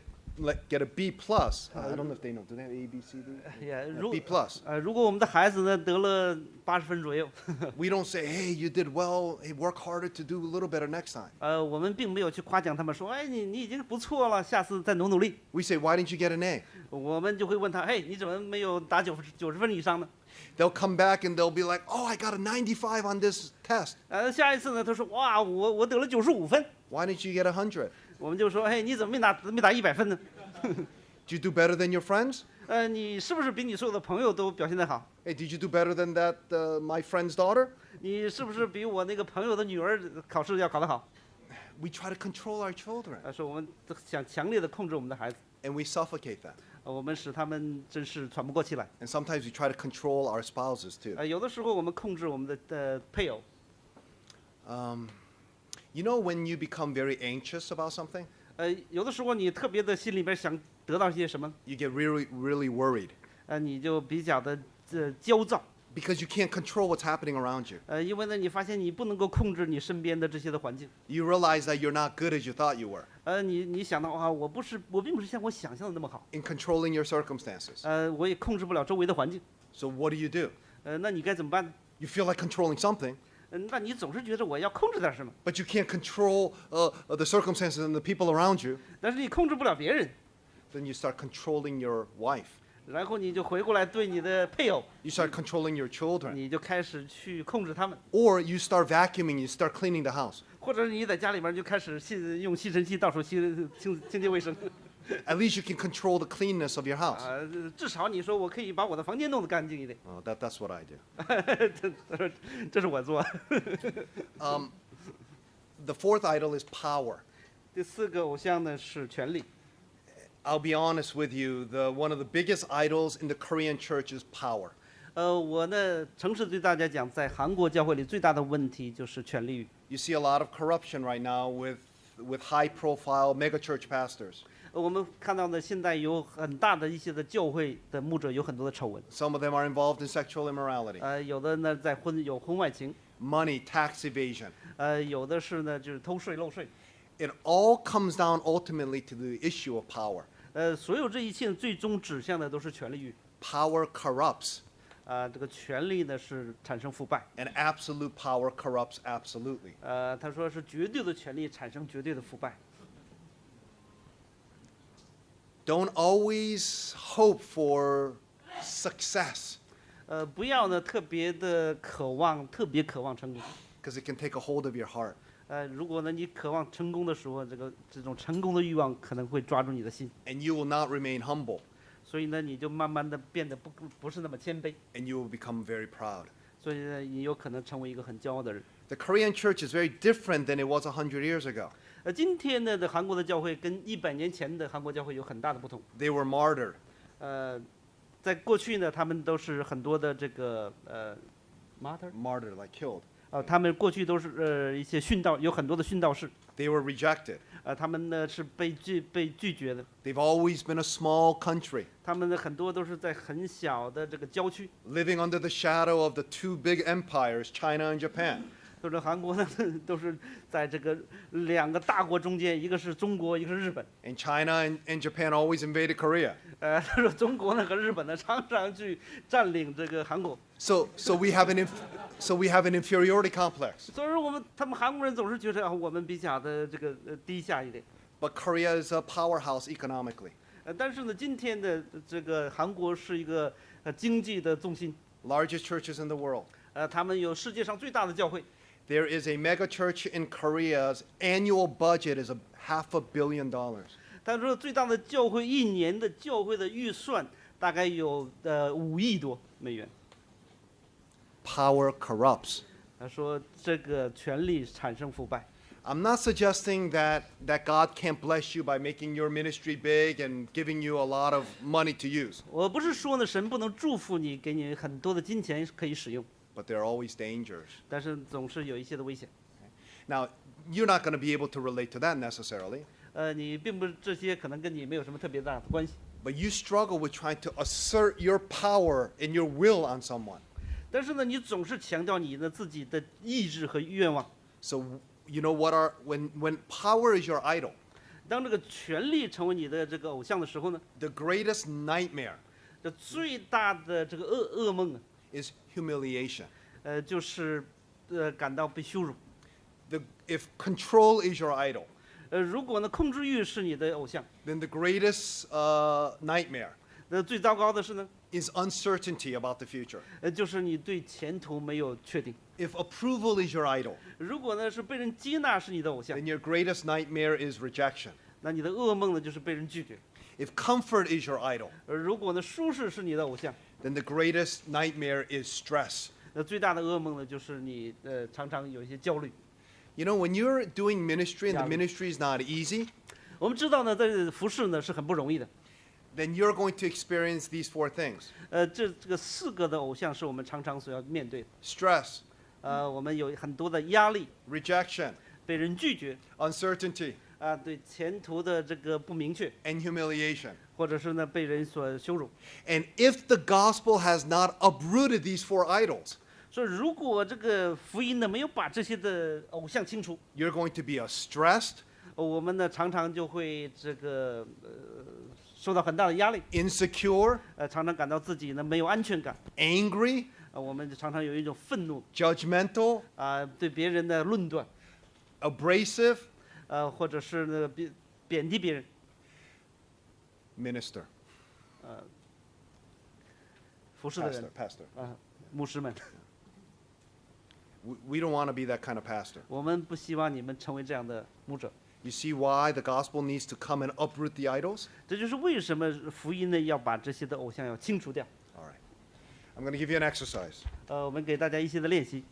a B plus, I don't know if they know. Do they have A, B, C, D? 也 B plus. 如果我们的孩子呢得了80分左右， We don't say, hey, you did well. Hey, work harder to do a little better next time. 我们并没有去夸奖他们说，哎，你已经不错了，下次再努力。We say, why didn't you get an A? 我们就会问他，嘿，你怎么没有打90分以上呢？ They'll come back and they'll be like, oh, I got a 95 on this test. 下一次呢，他说，哇，我得了95分。 Why didn't you get 100? 我们就说，嘿，你怎么没打100分呢？ Did you do better than your friends? 你是不是比你所有的朋友都表现得好？ Hey, did you do better than that my friend's daughter? 你是不是比我那个朋友的女儿考试要考得好？ We try to control our children. 说我们想强烈的控制我们的孩子， And we suffocate them. 我们使他们真是喘不过气来。 And sometimes we try to control our spouses too. 有的时候我们控制我们的配偶。You know when you become very anxious about something, 有的时候你特别的心里边想得到些什么， you get really, really worried 你就比较的焦躁。 because you can't control what's happening around you. 因为呢，你发现你不能够控制你身边的这些的环境。 You realize that you're not good as you thought you were 你想到啊，我并不是像我想象的那么好。 in controlling your circumstances. 我也控制不了周围的环境。 So what do? 那你该怎么办呢？ You feel like controlling something, 那你总是觉得我要控制点什么， but you can't control the circumstances and the people around you. 但是你控制不了别人， Then you start controlling your wife. 然后你就回过来对你的配偶， You start controlling your children. 你就开始去控制他们， Or you start vacuuming, you start cleaning the house. 或者你在家里面就开始用吸尘器到处清洁卫生。At least you can control the cleanness of your house. 至少你说我可以把我的房间弄得干净一点。 Oh, that's what I do. 这是我做。 The fourth idol is power. 第四个偶像呢是权力。 I'll be honest with you, one of the biggest idols in the Korean church is power. 我呢诚实对大家讲，在韩国教会里最大的问题就是权力欲。 You see a lot of corruption right now with high-profile megachurch pastors. 我们看到呢，现在有很大的一些的教会的牧者有很多的丑闻。 Some of them are involved in sexual immorality, 有的呢有婚外情， money, tax evasion. 有的是呢就是偷税漏税。 It all comes down ultimately to the issue of power. 所有这一切最终指向的都是权力欲。 Power corrupts, 这个权力呢是产生腐败。 and absolute power corrupts absolutely. 他说是绝对的权力产生绝对的腐败。 Don't always hope for success, 不要呢特别渴望成功。 because it can take a hold of your heart. 如果呢你渴望成功的时候，这种成功的欲望可能会抓住你的心， And you will not remain humble. 所以呢，你就慢慢的变得不是那么谦卑， and you will become very proud. 所以呢，你有可能成为一个很骄傲的人。 The Korean church is very different than it was 100 years ago. 今天呢的韩国的教会跟100年前的韩国教会有很大的不同。 They were martyred. 在过去呢，他们都是很多的这个Martyred, like killed. 他们过去都是一些殉道，有很多的殉道士。 They were rejected. 他们呢是被拒绝的。 They've always been a small country, 他们的很多都是在很小的这个郊区， living under the shadow of the two big empires, China and Japan. 都是韩国呢都是在这个2个大国中间，一个是中国，一个是日本。 And China and Japan always invaded Korea. 他说中国呢和日本呢常常去占领这个韩国， So we have an inferiority complex. 所以说他们韩国人总是觉得我们比较的这个低下一点。 But Korea is a powerhouse economically. 但是呢，今天的这个韩国是一个经济的重心， Largest churches in the world. 他们有世界上最大的教会。 There is a mega church in Korea's annual budget is $500 million. 他说最大的教会一年的教会的预算大概有5亿多美元。 Power corrupts. 他说这个权力产生腐败。 I'm not suggesting that God can't bless you by making your ministry big and giving you a lot of money to use. 我不是说呢，神不能祝福你，给你很多的金钱可以使用， But there are always dangers. 但是总是有一些的危险。 Now, you're not going to be able to relate to that necessarily, 你并不这些可能跟你没有什么特别大的关系， but you struggle with trying to assert your power and your will on someone. 但是呢，你总是强调你的自己的意志和愿望。 So, you know when power is your idol, 当这个权力成为你的这个偶像的时候呢， the greatest nightmare 这最大的这个噩梦啊， is humiliation. 就是感到被羞辱。 If control is your idol, 如果呢控制欲是你的偶像， then the greatest nightmare 那最糟糕的是呢， is uncertainty about the future. 就是你对前途没有确定。 If approval is your idol, 如果呢是被人接纳是你的偶像， then your greatest nightmare is rejection. 那你的噩梦呢就是被人拒绝。 If comfort is your idol, 如果呢舒适是你的偶像， then the greatest nightmare is stress. 那最大的噩梦呢就是你常常有一些焦虑。 You know, when you're doing ministry and the Yeah. ministry is not easy, 我们知道呢，在服侍呢是很不容易的。 then you're going to experience these 4 things. 这个4个的偶像是我们常常所要面对的。 Stress, 我们有很多的压力， rejection, 被人拒绝， uncertainty, 对前途的这个不明确， and humiliation. 或者是呢被人所羞辱。 And if the gospel has not uprooted these 4 idols, 所以如果这个福音呢没有把这些的偶像清除， you're going to be stressed, 我们呢常常就会这个受到很大的压力， insecure, 常常感到自己呢没有安全感， angry, 我们就常常有一种愤怒， judgmental, 对别人的论断， abrasive, 或者是呢贬低别人， minister, 服侍的人 pastor.，牧师们， We don't want to be that kind of pastor. 我们不希望你们成为这样的牧者。 You see why the gospel needs to come and uproot the idols? 这就是为什么福音呢要把这些的偶像要清除掉。 All right. I'm going to give you an exercise. 我们给大家一些的练习。